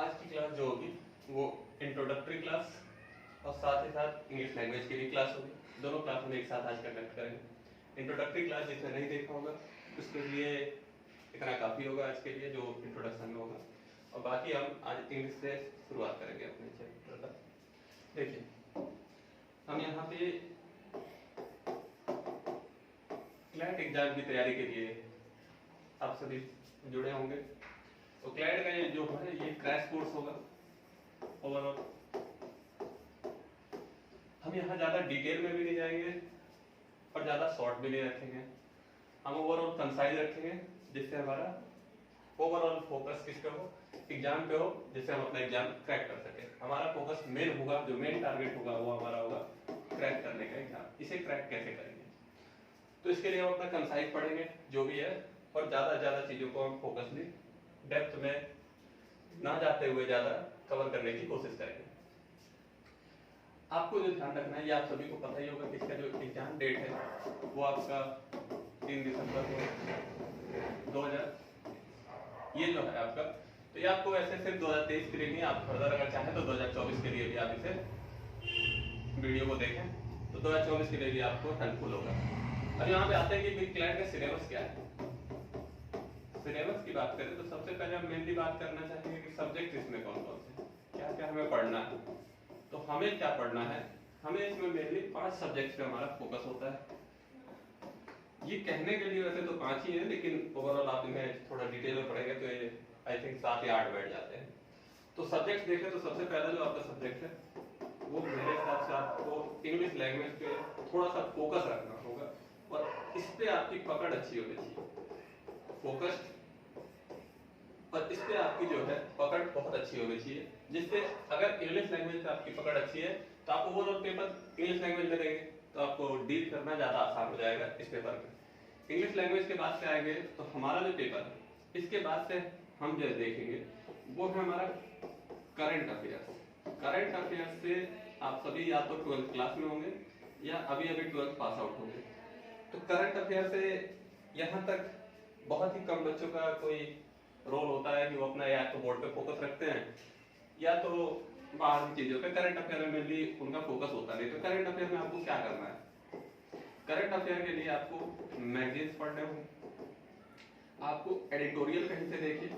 आज की क्लास जो होगी वो इंट्रोडक्टरी क्लास और साथ ही साथ इंग्लिश लैंग्वेज की भी क्लास होगी। दोनों क्लास हम एक साथ आज कंडक्ट करेंगे। इंट्रोडक्टरी क्लास जिसने नहीं देखा होगा उसके लिए इतना काफ़ी होगा आज के लिए, जो इंट्रोडक्शन में होगा, और बाकी हम आज इंग्लिश से शुरुआत करेंगे अपने चैप्टर का। देखिए, हम यहाँ पे क्लैट एग्जाम की तैयारी के लिए आप सभी जुड़े होंगे। तो क्लैट का ये जो है ये क्रैश कोर्स होगा ओवरऑल। हम यहाँ ज़्यादा डिटेल में भी नहीं जाएंगे और ज़्यादा शॉर्ट भी नहीं रखेंगे। हम ओवरऑल कंसाइज रखेंगे जिससे हमारा ओवरऑल फोकस किस पे हो, एग्जाम पे हो, जिससे हम अपना एग्जाम क्रैक कर सके। हमारा फोकस मेन होगा, जो मेन टारगेट होगा वो हमारा होगा क्रैक करने का एग्जाम। इसे क्रैक कैसे करेंगे, तो इसके लिए हम अपना कंसाइज पढ़ेंगे जो भी है, और ज़्यादा से ज़्यादा चीज़ों को हम फोकसली डेप्थ में ना जाते हुए ज़्यादा कवर करने की कोशिश करेंगे। आपको जो ध्यान रखना है, ये आप सभी को पता ही होगा कि इसका जो एग्जाम डेट है वो आपका 3 दिसंबर को 2000 ये जो है आपका, तो ये आपको ऐसे सिर्फ 2023 के लिए नहीं, आप फर्दर अगर चाहें तो 2024 के लिए भी आप इसे वीडियो को देखें, तो 2024 के लिए भी आपको हेल्पफुल होगा। अब यहाँ पे आते हैं कि क्लैट का सिलेबस क्या है। सिलेबस की बात करें तो सबसे पहले हम मेनली बात करना चाहेंगे कि सब्जेक्ट इसमें कौन कौन से, क्या क्या हमें पढ़ना है। तो हमें क्या पढ़ना है, हमें इसमें मेनली 5 सब्जेक्ट्स पे हमारा फोकस होता है। ये कहने के लिए वैसे तो 5 ही है, लेकिन ओवरऑल आप इन्हें थोड़ा डिटेल में पढ़ेंगे तो ये आई थिंक 7 या 8 बैठ जाते हैं। तो सब्जेक्ट देखें तो सबसे पहला जो आपका सब्जेक्ट है वो मेरे हिसाब से आपको इंग्लिश लैंग्वेज पे थोड़ा सा फोकस रखना होगा, और इस पे आपकी पकड़ अच्छी होनी चाहिए। फोकस्ड और इस पे आपकी जो है पकड़ बहुत अच्छी होनी चाहिए, जिससे अगर इंग्लिश लैंग्वेज पे आपकी पकड़ अच्छी है तो आप ओवरऑल पेपर इंग्लिश लैंग्वेज में देंगे तो आपको डील करना ज़्यादा आसान हो जाएगा इस पेपर में। इंग्लिश लैंग्वेज के बाद से आएंगे तो हमारा जो पेपर है इसके बाद से हम जो देखेंगे वो है हमारा करंट अफेयर्स। करंट अफेयर्स से आप सभी या तो 12th क्लास में होंगे या अभी 12th पास आउट होंगे। तो करंट अफेयर से यहाँ तक बहुत ही कम बच्चों का कोई रोल होता है कि वो अपना या तो बोर्ड पे फोकस रखते हैं या तो बाहर की चीजों पे। करंट अफेयर में मेनली उनका फोकस होता नहीं। तो करंट अफेयर में आपको क्या करना है, करंट अफेयर के लिए आपको मैगजीन्स पढ़ने होंगे, आपको एडिटोरियल कहीं से देखिए,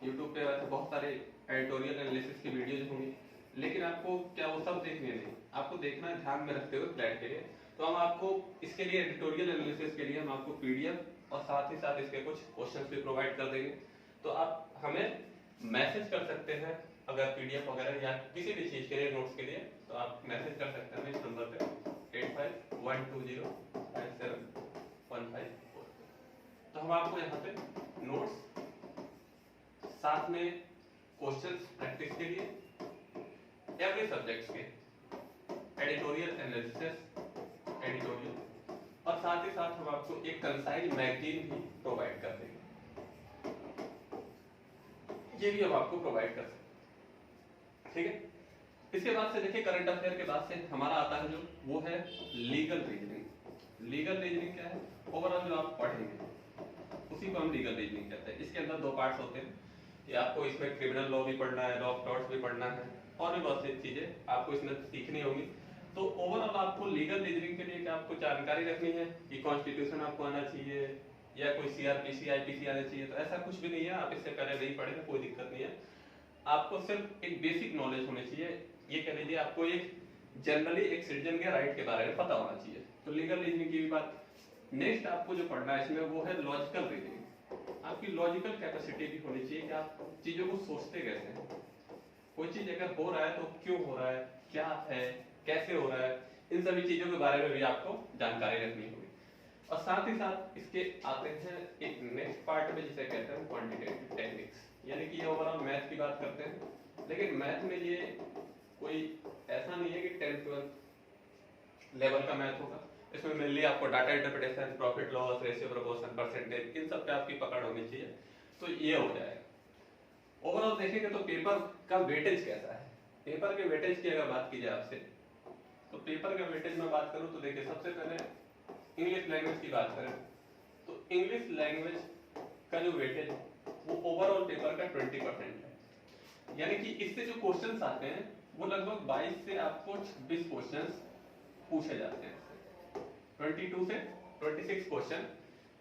यूट्यूब पे वैसे बहुत सारे एडिटोरियल एनालिसिस की वीडियोज होंगी, लेकिन आपको क्या वो सब देखने नहीं, आपको देखना है ध्यान में रखते हुए क्लैट के लिए। तो हम आपको इसके लिए एडिटोरियल एनालिसिस के लिए हम आपको पीडीएफ और साथ ही साथ इसके कुछ क्वेश्चंस भी प्रोवाइड कर देंगे। तो आप हमें मैसेज कर सकते हैं अगर पीडीएफ वगैरह या किसी भी चीज के लिए, नोट्स के लिए, तो आप मैसेज कर सकते हैं इस नंबर पे 8512057154। तो हम आपको यहाँ पे नोट्स साथ में क्वेश्चंस प्रैक्टिस के लिए एवरी सब्जेक्ट्स के एडिटोरियल एनालिसिस एडिटोरियल, और साथ ही साथ हम आपको एक कंसाइज मैगजीन भी प्रोवाइड कर देंगे। ये भी हम आपको प्रोवाइड कर सकते हैं, ठीक है। इसके बाद से देखिए करंट अफेयर के बाद से हमारा आता है जो वो है लीगल रीजनिंग। लीगल रीजनिंग क्या है, ओवरऑल जो आप पढ़ेंगे उसी को हम लीगल रीजनिंग कहते हैं। इसके अंदर 2 पार्ट्स होते हैं कि आपको इसमें क्रिमिनल लॉ भी पढ़ना है, लॉ ऑफ टॉर्ट्स भी पढ़ना है, और भी बहुत सी चीजें आपको इसमें सीखनी होगी। तो ओवरऑल आपको लीगल रीजनिंग के लिए क्या आपको जानकारी रखनी है कि कॉन्स्टिट्यूशन आपको आना चाहिए या कोई सीआरपीसी आईपीसी आना चाहिए, तो ऐसा कुछ भी नहीं है। आप इससे पहले नहीं पढ़े, कोई दिक्कत नहीं है। आपको सिर्फ एक बेसिक नॉलेज होनी चाहिए, ये कह लीजिए आपको एक जनरली एक सिटीजन के राइट के बारे में पता होना चाहिए। तो लीगल रीजनिंग की भी बात। नेक्स्ट आपको जो पढ़ना है इसमें वो है लॉजिकल रीजनिंग। आपकी लॉजिकल कैपेसिटी भी होनी चाहिए कि आप चीजों को सोचते कैसे हैं, कोई चीज अगर हो रहा है तो क्यों हो रहा है, क्या है, कैसे हो रहा है, इन सभी चीजों के बारे में भी आपको जानकारी रखनी होगी। और साथ ही साथ इसके आते हैं एक नेक्स्ट पार्ट में जिसे कहते हैं क्वांटिटेटिव टेक्निक्स, यानी कि ये ओवरऑल मैथ की बात करते हैं, लेकिन मैथ में ये कोई ऐसा नहीं है कि 10th-12th लेवल का मैथ होगा। इसमें मेनली आपको data interpretation, profit loss, ratio proportion, percentage, इन सब पे आपकी पकड़ होनी चाहिए, तो ये हो जाएगा। ओवरऑल देखेंगे तो पेपर का वेटेज कैसा है। पेपर के वेटेज की अगर बात की जाए आपसे, तो पेपर का वेटेज में बात करूं तो देखिए सबसे पहले इंग्लिश लैंग्वेज की बात करें तो इंग्लिश लैंग्वेज का जो वेटेज वो ओवरऑल पेपर का 20% है। यानी कि इससे जो क्वेश्चंस आते हैं वो लगभग 22 से आपको 26 क्वेश्चंस पूछे जाते हैं। 22 से 26 क्वेश्चन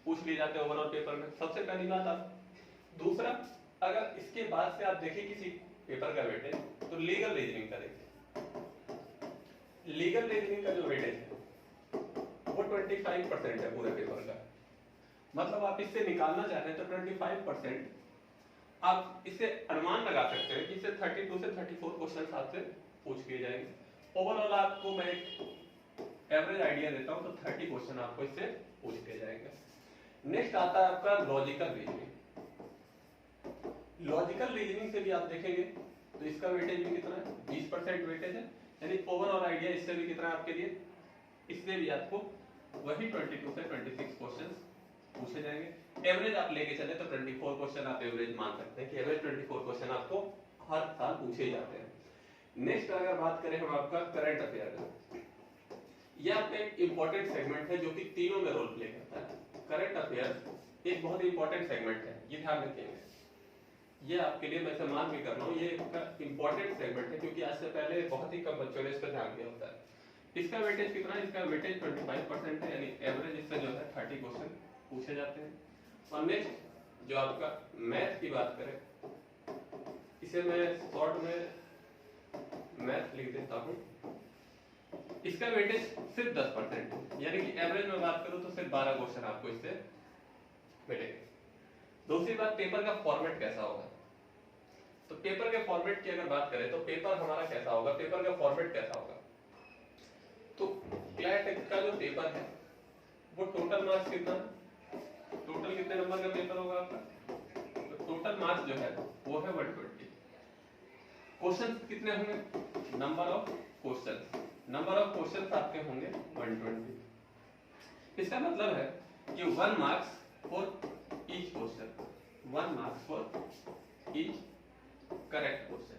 पूछ लिए जाते हैं ओवरऑल पेपर में। सबसे पहली बात आप। दूसरा, अगर इसके बाद से आप देखिए किसी पेपर का वेटेज, तो लीगल रीजनिंग का देखिए। लीगल रीजनिंग का जो वेटेज है वो 25% है पूरे पेपर का। मतलब आप इससे निकालना चाहें तो 25% आप इससे अनुमान लगा सकते हैं कि इससे 32 से 34 क्वेश्चन आपसे पूछ लिए जाएंगे। ओवरऑल आपको मैं एक एवरेज आइडिया देता हूं तो 30 क्वेश्चन आपको इससे पूछ लिए जाएंगे। नेक्स्ट आता है आपका लॉजिकल रीजनिंग। लॉजिकल रीजनिंग से भी आप देखेंगे तो इसका वेटेज भी कितना है, 20% वेटेज है। यानी ओवरऑल आइडिया इससे भी कितना है आपके लिए, इससे भी आपको वही 22 से 26 क्वेश्चंस पूछे जाएंगे। एवरेज आप लेके चले तो 24 क्वेश्चन आप एवरेज मान सकते हैं कि एवरेज 24 क्वेश्चन आपको हर साल पूछे जाते हैं। नेक्स्ट अगर बात करें हम आपका करंट अफेयर का, यह आपका एक इंपॉर्टेंट सेगमेंट है जो कि तीनों में रोल प्ले करता है। करंट अफेयर एक बहुत इंपॉर्टेंट सेगमेंट है, ये ध्यान रखिएगा। ये आपके लिए मैं सम्मान भी कर रहा हूँ, ये एक इंपॉर्टेंट सेगमेंट है क्योंकि आज से पहले बहुत ही कम बच्चों ने इस पर ध्यान दिया होता है। इसका वेटेज कितना है, इसका वेटेज 25% है, यानी एवरेज इससे जो है 30 क्वेश्चन पूछे जाते हैं। और नेक्स्ट जो आपका मैथ की बात करें, इसे मैं शॉर्ट में मैथ लिख देता हूँ। इसका वेटेज सिर्फ 10% है, यानी कि एवरेज में बात करूं तो सिर्फ 12 क्वेश्चन आपको इससे मिलेंगे। दूसरी बात, पेपर का फॉर्मेट कैसा होगा। तो पेपर के फॉर्मेट की अगर बात करें तो पेपर हमारा कैसा होगा, पेपर का फॉर्मेट कैसा होगा। तो क्लैट का जो पेपर है वो टोटल मार्क्स कितना, टोटल कितने नंबर का पेपर होगा आपका, तो टोटल मार्क्स जो है वो है 120। क्वेश्चन कितने होंगे, नंबर ऑफ क्वेश्चन आपके होंगे 120। इसका मतलब है कि 1 marks for each question, 1 marks for each correct question,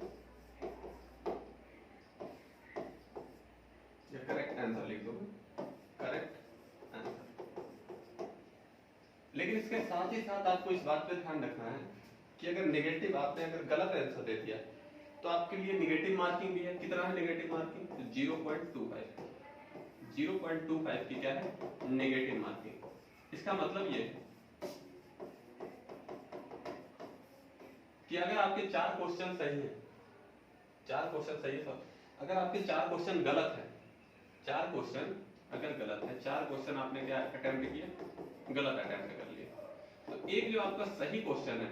या करेक्ट आंसर लिख दो, करेक्ट आंसर। लेकिन इसके साथ ही साथ आपको इस बात पे ध्यान रखना है कि अगर नेगेटिव आपने अगर गलत आंसर दे दिया तो आपके लिए नेगेटिव मार्किंग भी है। कितना है नेगेटिव मार्किंग, 0.25। 0.25 की क्या है, नेगेटिव मार्किंग। इसका मतलब ये कि अगर आपके 4 क्वेश्चन सही है, 4 क्वेश्चन सही है, तो अगर आपके 4 क्वेश्चन गलत है, 4 क्वेश्चन अगर गलत है, 4 क्वेश्चन आपने क्या अटेम्प्ट किया, गलत अटेम्प्ट कर लिया, तो एक जो आपका सही क्वेश्चन है,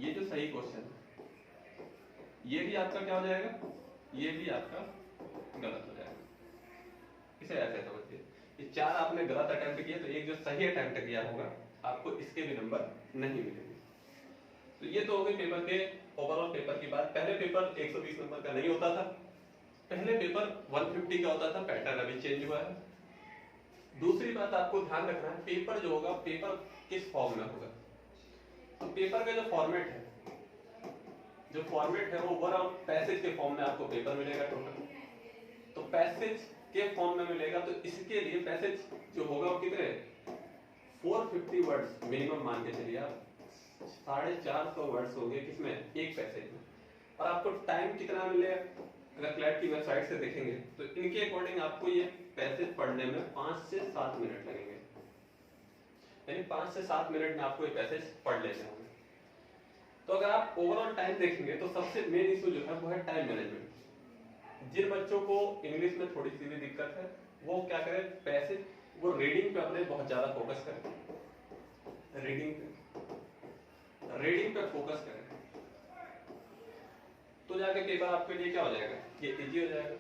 ये जो सही क्वेश्चन है ये भी आपका क्या हो जाएगा, ये भी आपका गलत हो जाएगा। इसे ऐसे समझिए, ये 4 आपने गलत अटेम्प्ट किए तो एक जो सही अटेम्प्ट किया होगा आपको इसके भी नंबर नहीं मिलेंगे। तो ये तो हो गई पेपर के ओवरऑल पेपर की बात। पहले पेपर 120 नंबर का नहीं होता था, पहले पेपर 150 का होता था, पैटर्न अभी चेंज हुआ है। दूसरी बात आपको ध्यान रखना है, पेपर जो होगा पेपर किस फॉर्म में होगा। तो पेपर का जो फॉर्मेट है वो ओवरऑल पैसेज के फॉर्म में आपको पेपर मिलेगा टोटल। तो पैसेज के फॉर्म में मिलेगा, तो इसके लिए पैसेज जो होगा वो कितने 450 वर्ड्स मिनिमम मान के चलिए आप, 450 वर्ड्स होंगे किसमें, एक पैसेज में। और आपको टाइम कितना मिलेगा, अगर क्लैट की वेबसाइट से देखेंगे तो इनके अकॉर्डिंग आपको ये पैसेज पढ़ने में 5 से 7 मिनट लगेंगे, यानी 5 से 7 मिनट में आपको ये पैसेज पढ़ लेने होंगे। तो अगर आप ओवरऑल टाइम देखेंगे तो सबसे मेन इशू जो है वो है टाइम मैनेजमेंट। जिन बच्चों को इंग्लिश में थोड़ी सी भी दिक्कत है वो क्या करें, पैसेज वो रीडिंग पे अपने बहुत ज्यादा फोकस करें, रीडिंग पे फोकस करें, तो जाके पेपर आपके लिए क्या हो जाएगा, ये इजी हो जाएगा।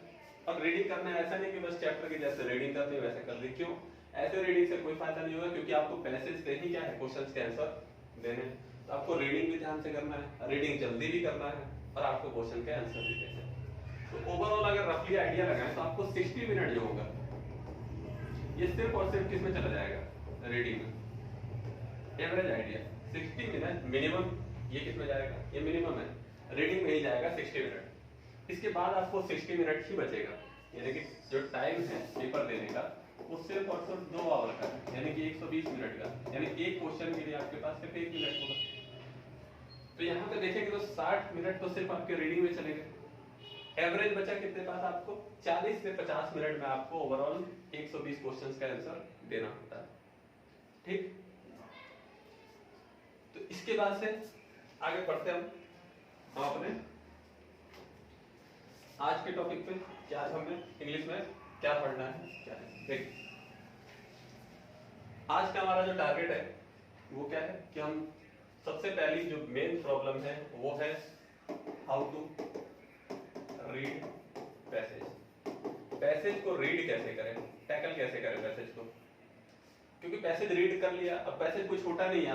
अब रीडिंग करना है ऐसा नहीं कि बस चैप्टर की जैसे रीडिंग करते हैं वैसे कर ली, क्यों, ऐसे रीडिंग से कोई फायदा नहीं होगा, क्योंकि आपको पैसेज से ही क्या है क्वेश्चंस के आंसर देने हैं। तो आपको रीडिंग भी ध्यान से करना है, रीडिंग जल्दी भी करना है और आपको क्वेश्चन के आंसर भी देने हैं। तो ओवरऑल अगर रफली आइडिया लगाएं तो आपको 60 मिनट जो होगा ये सिर्फ और सिर्फ किसमें चला जाएगा, रीडिंग में। एवरेज आइडिया 60 मिनट मिनिमम, ये किसमें जाएगा, ये मिनिमम है, रीडिंग में ही जाएगा 60 मिनट। इसके बाद आपको 60 मिनट ही बचेगा, यानी कि जो टाइम है पेपर देने का वो सिर्फ और सिर्फ 2 आवर का है, यानी कि 120 मिनट का, यानी एक क्वेश्चन के लिए आपके पास सिर्फ 1 मिनट होगा। तो यहाँ पे देखेंगे तो 60 मिनट तो सिर्फ आपके रीडिंग में चले गए। एवरेज बचा कितने पास आपको 40 से 50 मिनट में आपको ओवरऑल 120 क्वेश्चंस का आंसर देना होता है। ठीक, तो इसके बाद से आगे बढ़ते हम अपने आज के टॉपिक पे। क्या आज हमें इंग्लिश में क्या पढ़ना है, क्या है। देखिए आज का हमारा जो टारगेट है वो क्या है कि हम सबसे पहली जो मेन प्रॉब्लम है वो है how to read passage. Passage को रीड कैसे करें, टैकल कैसे करें पैसेज को, क्योंकि पैसेज रीड कर लिया, अब पैसेज कोई छोटा नहीं है।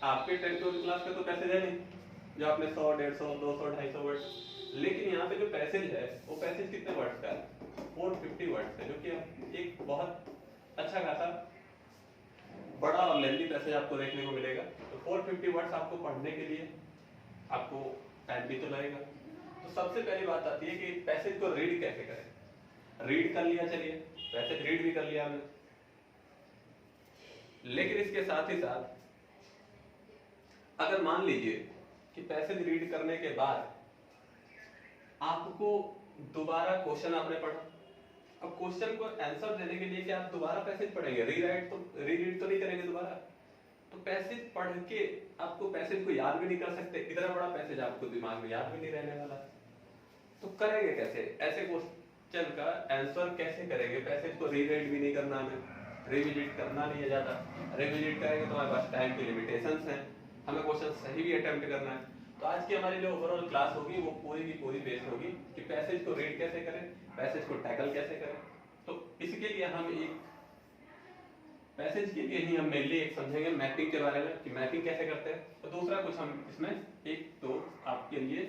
आपके 10th क्लास का तो पैसेज है नहीं जो आपने 100, 150, 200, 250 वर्ड, लेकिन यहाँ पे जो पैसेज है वो पैसेज कितने वर्ड्स का है, 450 वर्ड्स है, जो कि एक बहुत अच्छा खासा बड़ा और लेंथी पैसेज आपको देखने को मिलेगा। तो 450 वर्ड्स आपको पढ़ने के लिए आपको टाइम भी तो लगेगा। तो सबसे पहली बात आती है कि पैसेज को रीड कैसे करें। रीड कर लिया, चलिए पैसेज रीड भी कर लिया हमने, लेकिन इसके साथ ही साथ अगर मान लीजिए कि पैसेज रीड करने के बाद आपको दोबारा क्वेश्चन आपने पढ़ा, अब क्वेश्चन को आंसर देने के लिए क्या आप दोबारा पैसेज पढ़ेंगे, रीड तो नहीं करेंगे दोबारा। तो पैसेज पढ़ के आपको पैसेज को याद भी नहीं कर सकते, इतना बड़ा पैसेज आपको दिमाग में याद भी नहीं रहने वाला। तो करेंगे कैसे, ऐसे क्वेश्चन का आंसर कैसे करेंगे। पैसेज को रीड भी नहीं करना, हमें रिविजिट करना नहीं है ज्यादा। रिविजिट करेंगे तो हमारे पास टाइम की लिमिटेशंस हैं, हमें क्वेश्चन सही भी अटेम्प्ट करना है। तो आज की हमारी जो ओवरऑल क्लास होगी वो पूरी की पूरी बेस होगी कि पैसेज को रीड कैसे करें, पैसेज को टैकल कैसे करें। तो इसके लिए हम एक पैसेज के लिए ही हम मेनली एक समझेंगे मैपिंग के बारे में कि मैपिंग कैसे करते हैं। तो दूसरा कुछ हम इसमें एक तो आपके लिए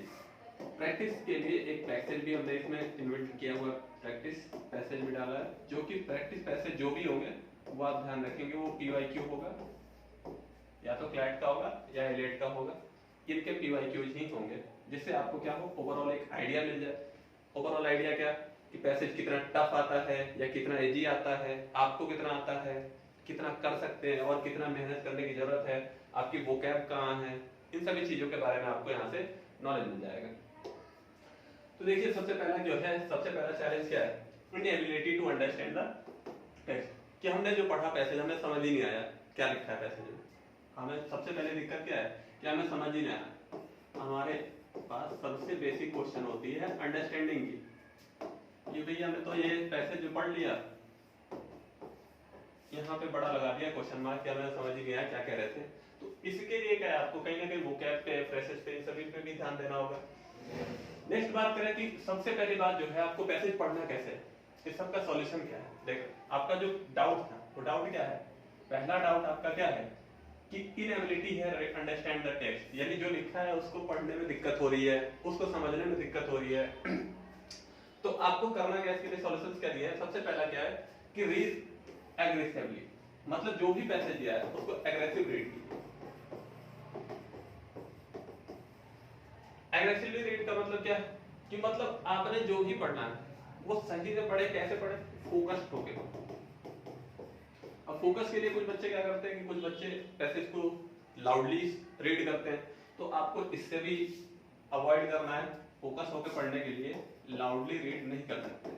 प्रैक्टिस के लिए एक पैसेज भी हमने इसमें इन्वेंट किया हुआ, प्रैक्टिस पैसेज भी डाला है, जो कि प्रैक्टिस पैसेज जो भी होंगे वो आप ध्यान रखेंगे वो PYQ होगा, या तो क्लैट का होगा या एलेट का होगा, इनके PYQs ही होंगे, जिससे आपको क्या हो ओवरऑल एक आइडिया मिल जाए। ओवरऑल आइडिया क्या कि पैसेज कितना टफ आता है या कितना इजी आता है, आपको कितना आता है, कितना कर सकते हैं और कितना मेहनत करने की जरूरत है, आपकी वोकैब कहाँ है, इन सभी चीजों के बारे में आपको यहाँ से नॉलेज मिल जाएगा। तो देखिए सबसे पहला चैलेंज क्या है, inability to understand the text, कि हमने जो पढ़ा पैसेज हमें समझ ही नहीं आया क्या लिखा है पैसेज में। हमें सबसे पहले दिक्कत क्या है कि हमें समझ ही नहीं आया। हमारे पास सबसे बेसिक क्वेश्चन होती है अंडरस्टैंडिंग की, ये भैया हमने तो ये पैसेज जो पढ़ लिया, यहाँ पे बड़ा लगा दिया क्वेश्चन मार्क, क्या हमें समझ ही नहीं आया क्या कह रहे थे। तो इसके लिए क्या है आपको कहीं ना कहीं वोकैब पे, फ्रेसेज पे, इन सभी पे भी ध्यान देना होगा। नेक्स्ट बात करें कि सबसे पहली बात जो है आपको पैसेज पढ़ना कैसे है, इस सबका सॉल्यूशन क्या है। देखो आपका जो डाउट था वो डाउट क्या है, पहला डाउट आपका क्या है कि इनएबिलिटी है अंडरस्टैंड द टेक्स्ट, यानी जो लिखा है उसको पढ़ने में दिक्कत हो रही है, उसको समझने में दिक्कत हो रही है। तो आपको करना क्या, इसके लिए सॉल्यूशंस क्या दिया है। सबसे पहला क्या है कि रीड एग्रेसिवली, मतलब जो भी पैसेज दिया है उसको एग्रेसिव रीड कीजिए। एग्रेसिवली रीड का मतलब क्या है कि मतलब आपने जो भी पढ़ना है वो सही से पढ़े, कैसे पढ़े, फोकस्ड होके। अब फोकस के लिए कुछ बच्चे क्या करते हैं कि कुछ बच्चे पैसेज को लाउडली रीड करते हैं, तो आपको इससे भी अवॉइड करना है। फोकस होकर पढ़ने के लिए लाउडली रीड नहीं कर सकते,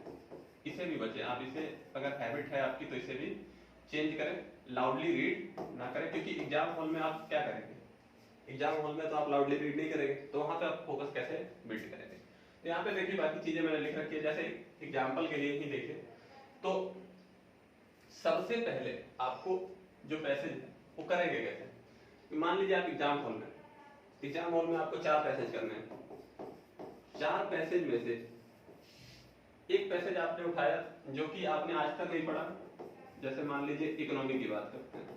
इसे भी बचे आप। इसे अगर हैबिट है आपकी तो इसे भी चेंज करें, लाउडली रीड ना करें, क्योंकि एग्जाम हॉल में आप क्या करेंगे, एग्जाम हॉल में तो आप लाउडली रीड नहीं करेंगे, तो वहां पे आप फोकस कैसे बिल्ड करेंगे। तो यहाँ पे देखिए बाकी चीजें मैंने लिख रखी है, जैसे एग्जाम्पल के लिए ही देखिए। तो सबसे पहले आपको जो पैसेज है वो करेंगे कैसे। मान लीजिए आप एग्जाम हॉल में आपको 4 पैसेज करने हैं। 4 पैसेज में से एक पैसेज आपने उठाया जो कि आपने आज तक नहीं पढ़ा, जैसे मान लीजिए इकोनॉमी की बात करते हैं,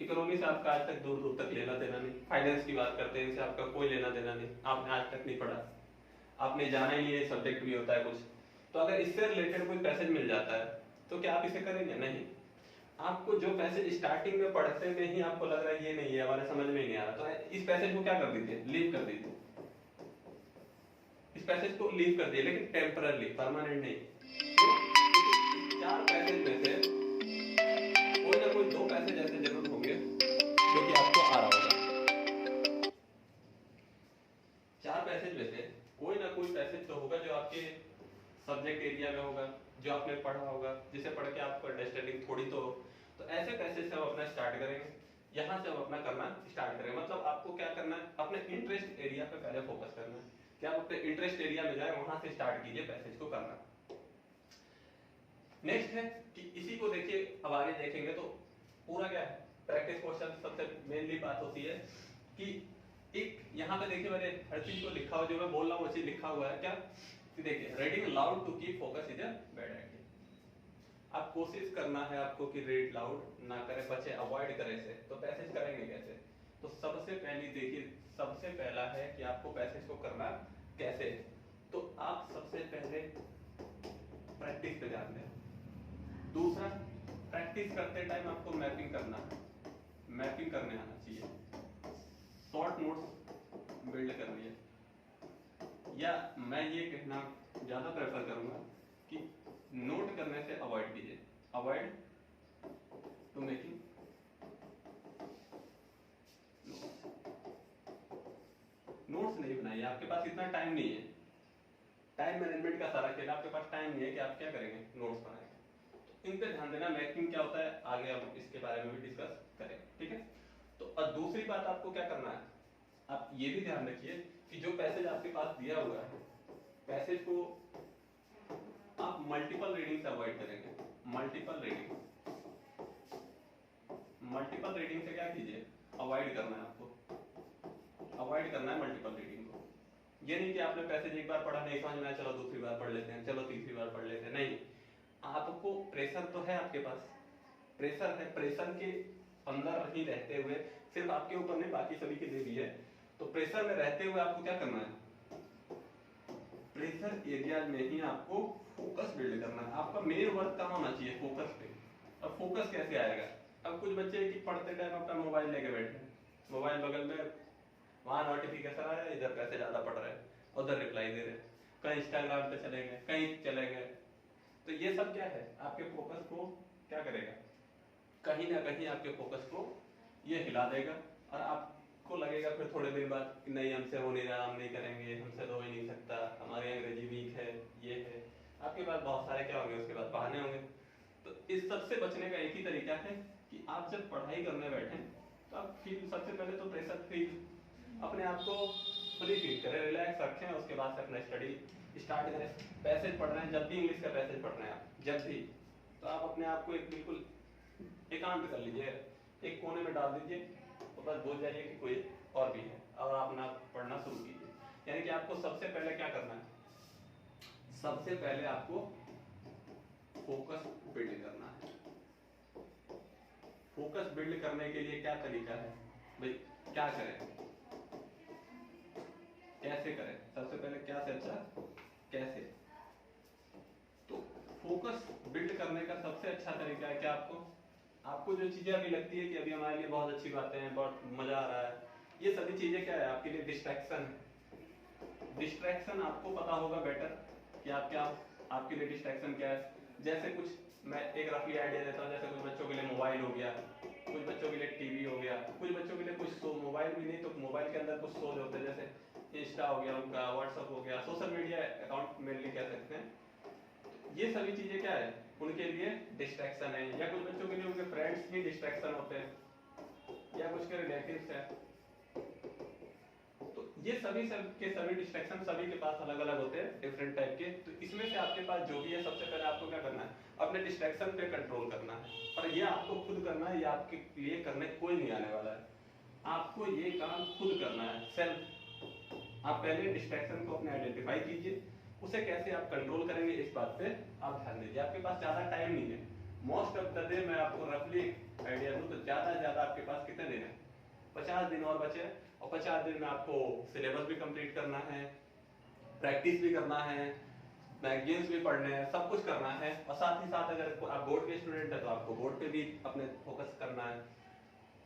इकोनॉमी से आपका आज तक दूर दूर तक लेना देना नहीं। फाइनेंस की बात करते हैं, इनसे आपका कोई लेना देना नहीं, आपने आज तक नहीं पढ़ा, आपने जाना ही नहीं है, सब्जेक्ट भी होता है कुछ। तो अगर इससे रिलेटेड कोई पैसेज मिल जाता है तो क्या आप इसे करेंगे, नहीं। आपको जो पैसेज स्टार्टिंग में पढ़ते में ही आपको लग रहा है ये नहीं है, हमारे समझ में ही नहीं आ रहा, तो इस पैसेज को क्या कर दीजिए, लीव कर दीजिए। इस पैसेज को लीव कर दिए, लेकिन टेम्पररी, परमानेंट नहीं। 4 पैसेज में से कोई ना कोई 2 पैसेज ऐसे जरूर होंगे जो कि आपको आ रहा होगा। सब्जेक्ट एरिया में होगा, जो आपने पढ़ा होगा, जिसे पढ़ के आपको अंडरस्टैंडिंग थोड़ी तो हो। तो ऐसे पैसे से हम अपना स्टार्ट करेंगे, यहाँ से हम अपना करना स्टार्ट करेंगे। मतलब आपको क्या करना है, अपने इंटरेस्ट एरिया पे पहले फोकस करना है कि आप अपने इंटरेस्ट एरिया में जाए, वहां से स्टार्ट कीजिए पैसेज को करना। नेक्स्ट है कि इसी को देखिए, अब आगे देखेंगे तो पूरा क्या है, प्रैक्टिस क्वेश्चन सबसे मेनली बात होती है कि एक यहाँ पे देखिए मैंने हर चीज को लिखा हुआ, जो मैं बोल रहा हूँ वो चीज लिखा हुआ है क्या कि देखिए, reading loud to keep focus is a bad idea. आप कोशिश करना है आपको कि रीड लाउड ना करें, बच्चे अवॉइड करें से, तो पैसेज करेंगे कैसे? तो सबसे पहली देखिए, सबसे पहला है कि आपको पैसेज को करना कैसे। तो आप सबसे पहले प्रैक्टिस पे ध्यान दें। दूसरा, प्रैक्टिस करते टाइम आपको मैपिंग करना है, मैपिंग करने आना चाहिए, शॉर्ट नोट्स बिल्ड करनी है। या मैं ये कहना ज्यादा प्रेफर करूंगा कि नोट करने से अवॉइड कीजिए, अवॉइड टू मेकिंग नोट्स नहीं बनाइए। आपके पास इतना टाइम नहीं है, टाइम मैनेजमेंट का सारा खेल, आपके पास टाइम नहीं है कि आप क्या करेंगे, नोट्स बनाएंगे। तो इन पे ध्यान देना, मैपिंग क्या होता है आगे हम इसके बारे में भी डिस्कस करेंगे, ठीक है। तो दूसरी बात आपको क्या करना है, आप ये भी ध्यान रखिए कि जो पैसेज आपके पास दिया हुआ है, पैसेज को आप मल्टीपल रीडिंग से अवॉइड करेंगे। मल्टीपल रीडिंग, मल्टीपल रीडिंग से क्या कीजिए, अवॉइड करना है आपको, अवॉइड करना है मल्टीपल रीडिंग को। ये नहीं कि आपने पैसेज एक बार पढ़ा, नहीं समझ में आया, चलो दूसरी बार पढ़ लेते हैं, चलो तीसरी बार पढ़ लेते हैं, नहीं। आपको प्रेशर तो है, आपके पास प्रेशर है, प्रेशर के अंदर ही रहते हुए, सिर्फ आपके ऊपर नहीं बाकी सभी के लिए भी है, तो प्रेशर में रहते हुए आपको क्या करना है, प्रेशर एरिया में ही आपको फोकस बिल्ड करना है। आपका मेन वर्क कहाँ होना चाहिए, फोकस पे। अब फोकस कैसे आएगा, अब कुछ बच्चे कि पढ़ते टाइम अपना मोबाइल लेके बैठे हैं, मोबाइल बगल में, वहां नोटिफिकेशन आया, इधर पैसे ज्यादा पड़ रहे हैं, उधर रिप्लाई दे रहे, कहीं इंस्टाग्राम पे चले गए, कहीं चले गए। तो ये सब क्या है, आपके फोकस को क्या करेगा, कहीं ना कहीं आपके फोकस को ये हिला देगा, और आपको लगेगा फिर थोड़े दिन बाद कि नहीं हमसे हो नहीं रहा, हम नहीं करेंगे, हमसे तो हो ही नहीं सकता, हमारी अंग्रेजी वीक है, ये है। आपके पास बहुत सारे क्या होंगे, उसके बाद बहाने होंगे। तो इस सब से बचने का एक ही तरीका है कि आप जब पढ़ाई करने बैठे तो आप फील, सबसे पहले तो प्रेशर फील, अपने आप को फ्री फील करें, रिलैक्स रखें, उसके बाद से अपना स्टडी स्टार्ट करें। पैसेज पढ़ रहे हैं, जब भी इंग्लिश का पैसेज पढ़ रहे हैं आप, जब भी, तो आप अपने आप को एक बिल्कुल एकांत कर लीजिए, एक कोने में डाल दीजिए, तो बस भूल जाइए कि कोई और भी है, और अपना पढ़ना शुरू कीजिए। यानी कि आपको सबसे पहले क्या करना है, सबसे पहले आपको फोकस बिल्ड करना है। फोकस बिल्ड करने के लिए क्या तरीका है भाई, क्या करें, कैसे करें, सबसे पहले क्या से अच्छा कैसे। तो फोकस बिल्ड करने का सबसे अच्छा तरीका है क्या, आपको जो चीजें अभी लगती है कि अभी हमारे लिए बहुत अच्छी बातें हैं, बहुत मजा आ रहा है, ये सभी चीजें क्या है आपके लिए, डिस्ट्रैक्शन है। डिस्ट्रैक्शन आपको पता होगा बेटर कि आप क्या, आपके लिए डिस्ट्रैक्शन क्या है। जैसे कुछ मैं एक रफली आइडिया देता हूँ, जैसे कुछ बच्चों के लिए मोबाइल हो गया, कुछ बच्चों के लिए टीवी हो गया, कुछ बच्चों के लिए कुछ शो, मोबाइल भी नहीं तो मोबाइल के अंदर कुछ शोज होते हैं, जैसे इंस्टा हो गया उनका, व्हाट्सअप हो गया, सोशल मीडिया अकाउंट मेनली कह सकते हैं। ये सभी चीजें क्या है, उनके लिए डिस्ट्रैक्शन है। या कुछ बच्चों के लिए उनके फ्रेंड्स भी डिस्ट्रैक्शन होते हैं, या कुछ के रिलेटिव्स हैं। तो ये सभी के सभी डिस्ट्रैक्शन सभी के पास अलग अलग होते हैं, डिफरेंट टाइप के। तो इसमें से आपके पास जो भी है, सबसे पहले आपको क्या करना है, अपने डिस्ट्रैक्शन पे कंट्रोल करना है। और ये आपको खुद करना है, ये आपके लिए करने कोई नहीं आने वाला है, आपको ये काम खुद करना है, सेल्फ। आप पहले डिस्ट्रैक्शन को अपने आइडेंटिफाई कीजिए, उसे कैसे आप कंट्रोल करेंगे इस बात पे आप ध्यान दीजिए। आपके पास ज्यादा टाइम नहीं है, मोस्ट ऑफ द डे मैं आपको रफली आइडिया दूं तो ज्यादा से ज्यादा आपके पास कितने दिन है, 50 दिन और बचे, और 50 दिन में आपको सिलेबस भी कंप्लीट करना है, प्रैक्टिस भी करना है, मैगजीन्स भी पढ़ने हैं, सब कुछ करना है। और साथ ही साथ अगर आप बोर्ड के स्टूडेंट है तो आपको बोर्ड पे भी अपने फोकस करना है।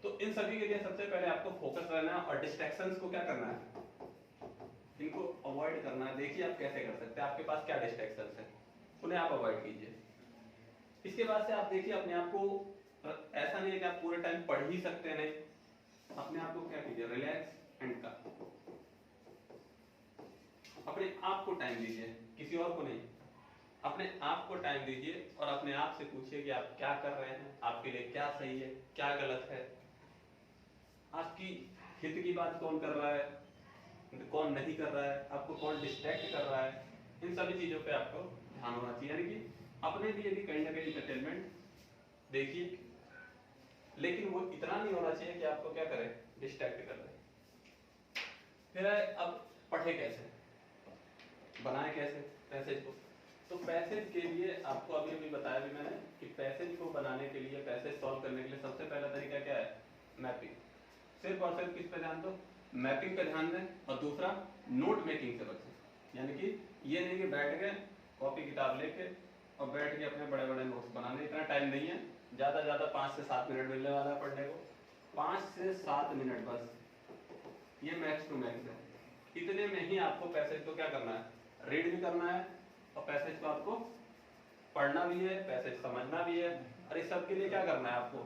तो इन सभी के लिए सबसे पहले आपको फोकस रहना है, और डिस्ट्रैक्शंस को क्या करना है, इनको अवॉइड करना है। देखिए आप कैसे कर सकते हैं, आपके पास क्या डिस्ट्रैक्शंस है, उन्हें आप अवॉइड कीजिए। इसके बाद से आप देखिए अपने आप को, ऐसा नहीं है कि आप पूरे टाइम पढ़ ही सकते हैं, नहीं, अपने आप को क्या कीजिए, रिलैक्स एंड काम, अपने आप को टाइम दीजिए, किसी और को नहीं। अपने आप को टाइम दीजिए और अपने आप से पूछिए कि आप क्या कर रहे हैं, आपके लिए क्या सही है, क्या गलत है, आपकी हित की बात कौन कर रहा है, कौन नहीं कर रहा है, आपको कौन डिस्ट्रैक्ट कर रहा है। इन सभी चीजों पे आपको ध्यान होना चाहिए, यानी कि अपने लिए भी कहीं ना कहीं इंटरटेनमेंट देखिए, लेकिन वो इतना नहीं होना चाहिए कि आपको क्या करे, डिस्ट्रैक्ट कर दे। फिर अब पढ़े कैसे, बनाए कैसे पैसेज को। तो पैसेज के लिए आपको अभी अभी बताया भी मैंने कि पैसेज को बनाने के लिए, पैसेज सॉल्व करने के लिए सबसे पहला तरीका क्या है, मैपिंग। सिर्फ और सिर्फ किस पे ध्यान दो, मैपिंग पे ध्यान दें, और दूसरा नोट मेकिंग से बचें। यानी कि ये नहीं कि बैठ गए कॉपी किताब लेके और बैठ के अपने बड़े बड़े नोट्स बनाने, इतना टाइम नहीं है, ज्यादा ज्यादा 5 से 7 मिनट मिलने वाला है पढ़ने को, 5 से 7 मिनट बस, ये मैक्स टू मैक्स है। इतने में ही आपको पैसेज को क्या करना है, रीड भी करना है, और पैसेज को आपको पढ़ना भी है, पैसेज समझना भी है। और इस सब के लिए क्या करना है आपको,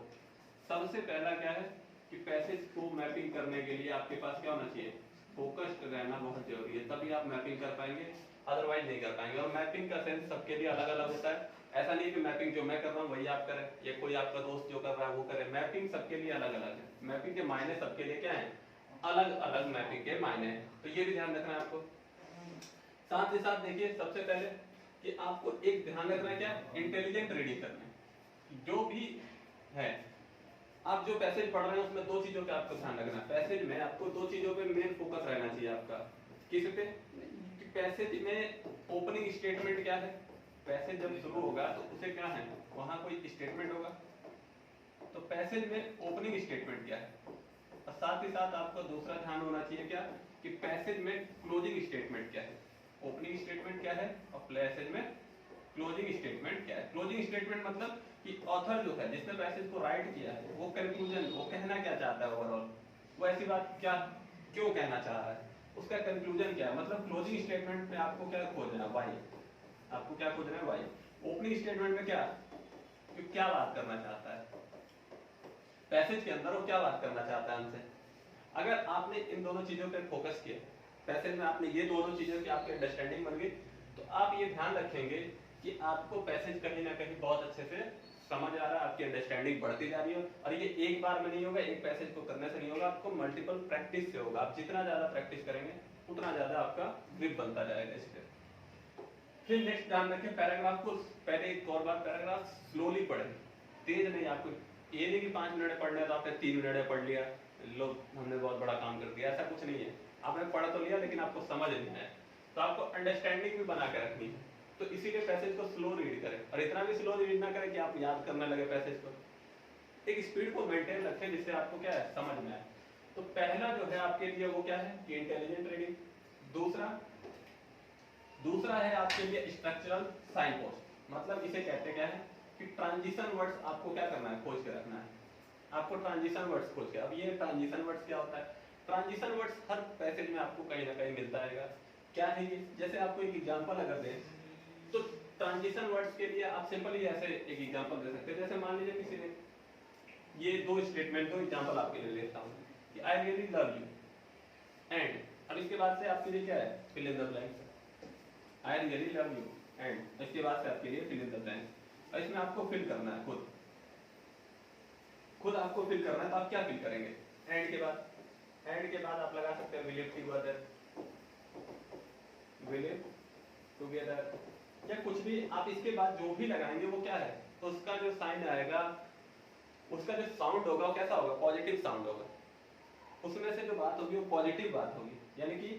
सबसे पहला क्या है कि पैसेज को मैपिंग करने के लिए आपके पास क्या होना चाहिए, फोकस्ड रहना बहुत जरूरी है, तभी आप मैपिंग कर पाएंगे, अदरवाइज नहीं कर पाएंगे। और मैपिंग का सेंस सबके लिए अलग अलग होता है, ऐसा नहीं कि मैपिंग जो मैं कर रहा हूँ वही आप करें, या कोई आपका दोस्त जो कर रहा है वो करे। मैपिंग सबके लिए अलग अलग है, मैपिंग के मायने सबके लिए क्या है, अलग अलग मैपिंग के मायने हैं, तो ये भी ध्यान रखना है आपको। साथ ही साथ देखिए, सबसे पहले कि आपको एक ध्यान रखना है, क्या, इंटेलिजेंट रीडिंग करना है। जो भी है, आप जो पैसेज पढ़ रहे हैं उसमें 2 चीजों का आपको ध्यान रखना है। पैसेज में आपको 2 चीजों पे मेन फोकस रहना चाहिए आपका। किस पे, कि पैसेज में ओपनिंग स्टेटमेंट क्या है, पैसेज जब शुरू होगा तो उसे क्या है, वहां कोई स्टेटमेंट होगा, तो पैसेज में ओपनिंग स्टेटमेंट क्या है। और साथ ही साथ आपको दूसरा ध्यान होना चाहिए क्या, कि पैसेज में क्लोजिंग स्टेटमेंट क्या है। ओपनिंग स्टेटमेंट क्या है और पैसेज में क्लोजिंग स्टेटमेंट क्या है। क्लोजिंग स्टेटमेंट मतलब कि ऑथर जो है जिसने पैसेज को राइट किया है, वो कंक्लूजन, वो कहना क्या चाहता है ओवरऑल, वो ऐसी बात क्या क्यों कहना चाह रहा है, उसका कंक्लूजन क्या है। मतलब क्लोजिंग स्टेटमेंट में आपको क्या खोजना है, व्हाई, आपको क्या खोजना है, व्हाई। ओपनिंग स्टेटमेंट में क्या, कि क्या बात करना चाहता है पैसेज के अंदर, वो क्या बात करना चाहता है हमसे। अगर आपने इन दोनों चीजों पे फोकस किया, पैसेज में आपने ये दोनों चीजों की आपकी अंडरस्टैंडिंग बन गई, तो आप ये ध्यान रखेंगे कि आपको पैसेज कहीं ना कहीं बहुत अच्छे से समझ आ रहा है, आपकी अंडरस्टैंडिंग बढ़ती जा रही है। और ये एक बार में नहीं होगा, एक पैसेज को करने से नहीं होगा, आपको मल्टीपल प्रैक्टिस से होगा। आप जितना ज्यादा प्रैक्टिस करेंगे उतना ज्यादा आपका ग्रिप बनता जाएगा इस पे। फिर नेक्स्ट ध्यान रखें, पैराग्राफ को पहले एक और बार पैराग्राफ स्लोली पढ़ें, तेज नहीं। आपको ये नहीं कि 5 मिनट पढ़ने तो आपने 3 मिनट में पढ़ लिया, लो हमने बहुत बड़ा काम कर दिया, ऐसा कुछ नहीं है। आपने पढ़ तो लिया लेकिन आपको समझ नहीं आया, तो आपको अंडरस्टैंडिंग भी बना के रखनी है। तो इसीलिए पैसेज को स्लो रीड करें, और इतना भी स्लो रीड ना करें कि आप याद करने लगे पैसेज को। एक स्पीड को मेंटेन रखें जिससे आपको क्या है, समझ में आए। तो पहला जो है आपके लिए वो क्या है, कि इंटेलिजेंट रीडिंग। दूसरा है आपके लिए स्ट्रक्चरल साइन पोस्ट। मतलब इसे कहते क्या है कि ट्रांजिशन वर्ड्स आपको क्या करना है, खोज के रखना है। आपको ट्रांजिशन वर्ड्स खोज के, अब ये ट्रांजिशन वर्ड्स क्या होता है, ट्रांजिशन वर्ड्स हर पैसेज में आपको कहीं ना कहीं मिलता है। क्या है ये, जैसे आपको एक एग्जांपल अगर दें तो ट्रांजिशन वर्ड्स के लिए आप सिंपल ही ऐसे एक एग्जांपल दे सकते हैं। जैसे मान लीजिए किसी ने ये 2 स्टेटमेंट, 2 एग्जांपल आपके लिए लेता हूं कि I really love you and, अब इसके बाद से आपके लिए क्या है, fill in the blanks. I really love you and, इसके बाद से आपके लिए फिल इन द ब्लैंक्स। और इसमें आपको फिल करना है, खुद आपको फिल करना है। तो आप क्या फिल करेंगे, एंड के बाद आप लगा सकते हैं विल टुगेदर, विल टुगेदर, या कुछ भी आप इसके बाद जो भी लगाएंगे वो क्या है, तो उसका जो साइन आएगा, उसका जो साउंड होगा वो कैसा होगा, पॉजिटिव साउंड होगा। उसमें से जो बात होगी वो पॉजिटिव बात होगी। यानी कि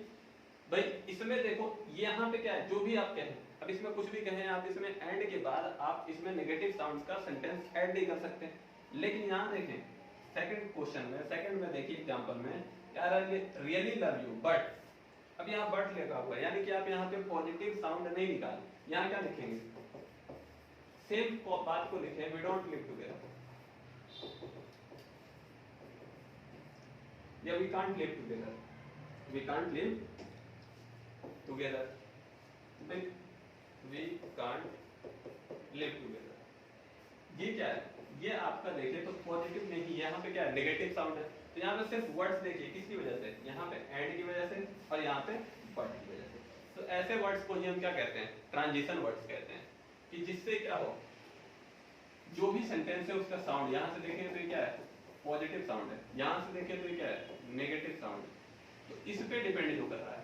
भाई इसमें देखो यहाँ पे क्या है, जो भी आप कहें, अब इसमें कुछ भी कहें आप, इसमें एंड के बाद आप इसमें नेगेटिव साउंड्स का सेंटेंस ऐड नहीं कर सकते। लेकिन यहाँ देखें सेकंड क्वेश्चन में, सेकंड में देखिए एग्जांपल में, यार रियली लव यू बट, अब यहाँ बट लिखा हुआ है, यानी कि आप यहाँ पे पॉजिटिव साउंड नहीं निकालें। यहाँ क्या लिखेंगे, सेम बात को लिखें, वी डोंट लिव टुगेदर, या we can't live together, we can't live together, we can't live together. ये क्या है, ये आपका देखिए तो पॉजिटिव नहीं, यहाँ पे क्या है, नेगेटिव साउंड है। तो यहाँ पे सिर्फ वर्ड्स देखिए किसकी वजह से, यहाँ पे एंड की वजह से और यहाँ पे बट की वजह से। तो ऐसे वर्ड्स को ही हम क्या कहते हैं, ट्रांजिशन वर्ड्स कहते हैं। कि जिससे क्या हो, जो भी सेंटेंस है उसका साउंड, यहाँ से देखें तो ये क्या है, पॉजिटिव साउंड है, यहाँ से देखें तो ये क्या है, नेगेटिव साउंड है। तो इस पे डिपेंड जो कर रहा है।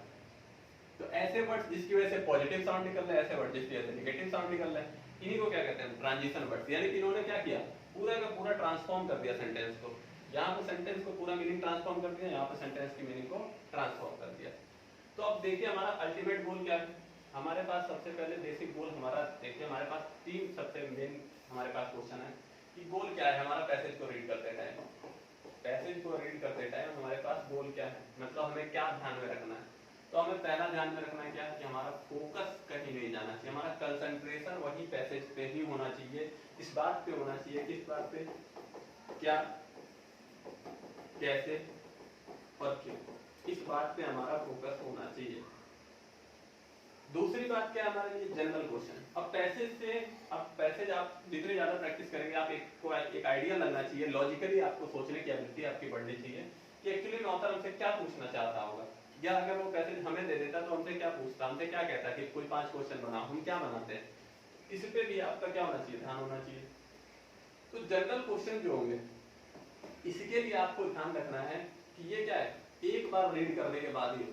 तो ऐसे वर्ड्स जिसकी वजह से पॉजिटिव साउंड निकल रहा है, ऐसे वर्ड जिसकी वजह से नेगेटिव साउंड निकल रहा है, इन्हीं को क्या कहते हैं, ट्रांजिशन वर्ड्स। यानी कि इन्होंने क्या किया, पूरा का पूरा ट्रांसफॉर्म कर दिया सेंटेंस को। यहाँ पे सेंटेंस को पूरा मीनिंग ट्रांसफॉर्म कर दिया, यहाँ पे सेंटेंस की मीनिंग को ट्रांसफॉर्म कर दिया। तो अब देखिए हमारा अल्टीमेट गोल क्या है। हमारे पास सबसे पहले बेसिक गोल हमारा देखिए, हमारे पास तीन सबसे मेन हमारे पास क्वेश्चन है कि गोल क्या है हमारा पैसेज को रीड करते टाइम। पैसेज को रीड करते टाइम हमारे पास गोल क्या है, मतलब हमें क्या ध्यान में रखना है। तो हमें पहला ध्यान में रखना है क्या, कि हमारा फोकस कहीं नहीं जाना चाहिए, हमारा कंसंट्रेशन वही पैसेज पे ही होना चाहिए। इस बात पे होना चाहिए, किस बात पे, क्या, कैसे और क्यों, इस बात पे हमारा फोकस होना चाहिए। दूसरी बात क्या है हमारे लिए, जनरल क्वेश्चन। अब पैसेज से, अब पैसेज आप जितने ज्यादा प्रैक्टिस करेंगे, आप एक आइडिया लगना चाहिए, लॉजिकली आपको सोचने की एबिलिटी आपकी बढ़नी चाहिए कि एक्चुअली ऑथर हमसे क्या पूछना चाहता होगा। या अगर वो पैसेज हमें दे देता तो हमसे क्या पूछता, हमसे क्या कहता कि कोई 5 क्वेश्चन बनाओ, हम क्या बनाते हैं, इस पे भी आपका क्या होना चाहिए, ध्यान होना चाहिए। तो जनरल क्वेश्चन जो होंगे इसके लिए आपको ध्यान रखना है कि ये क्या है, एक बार रीड करने के बाद ही,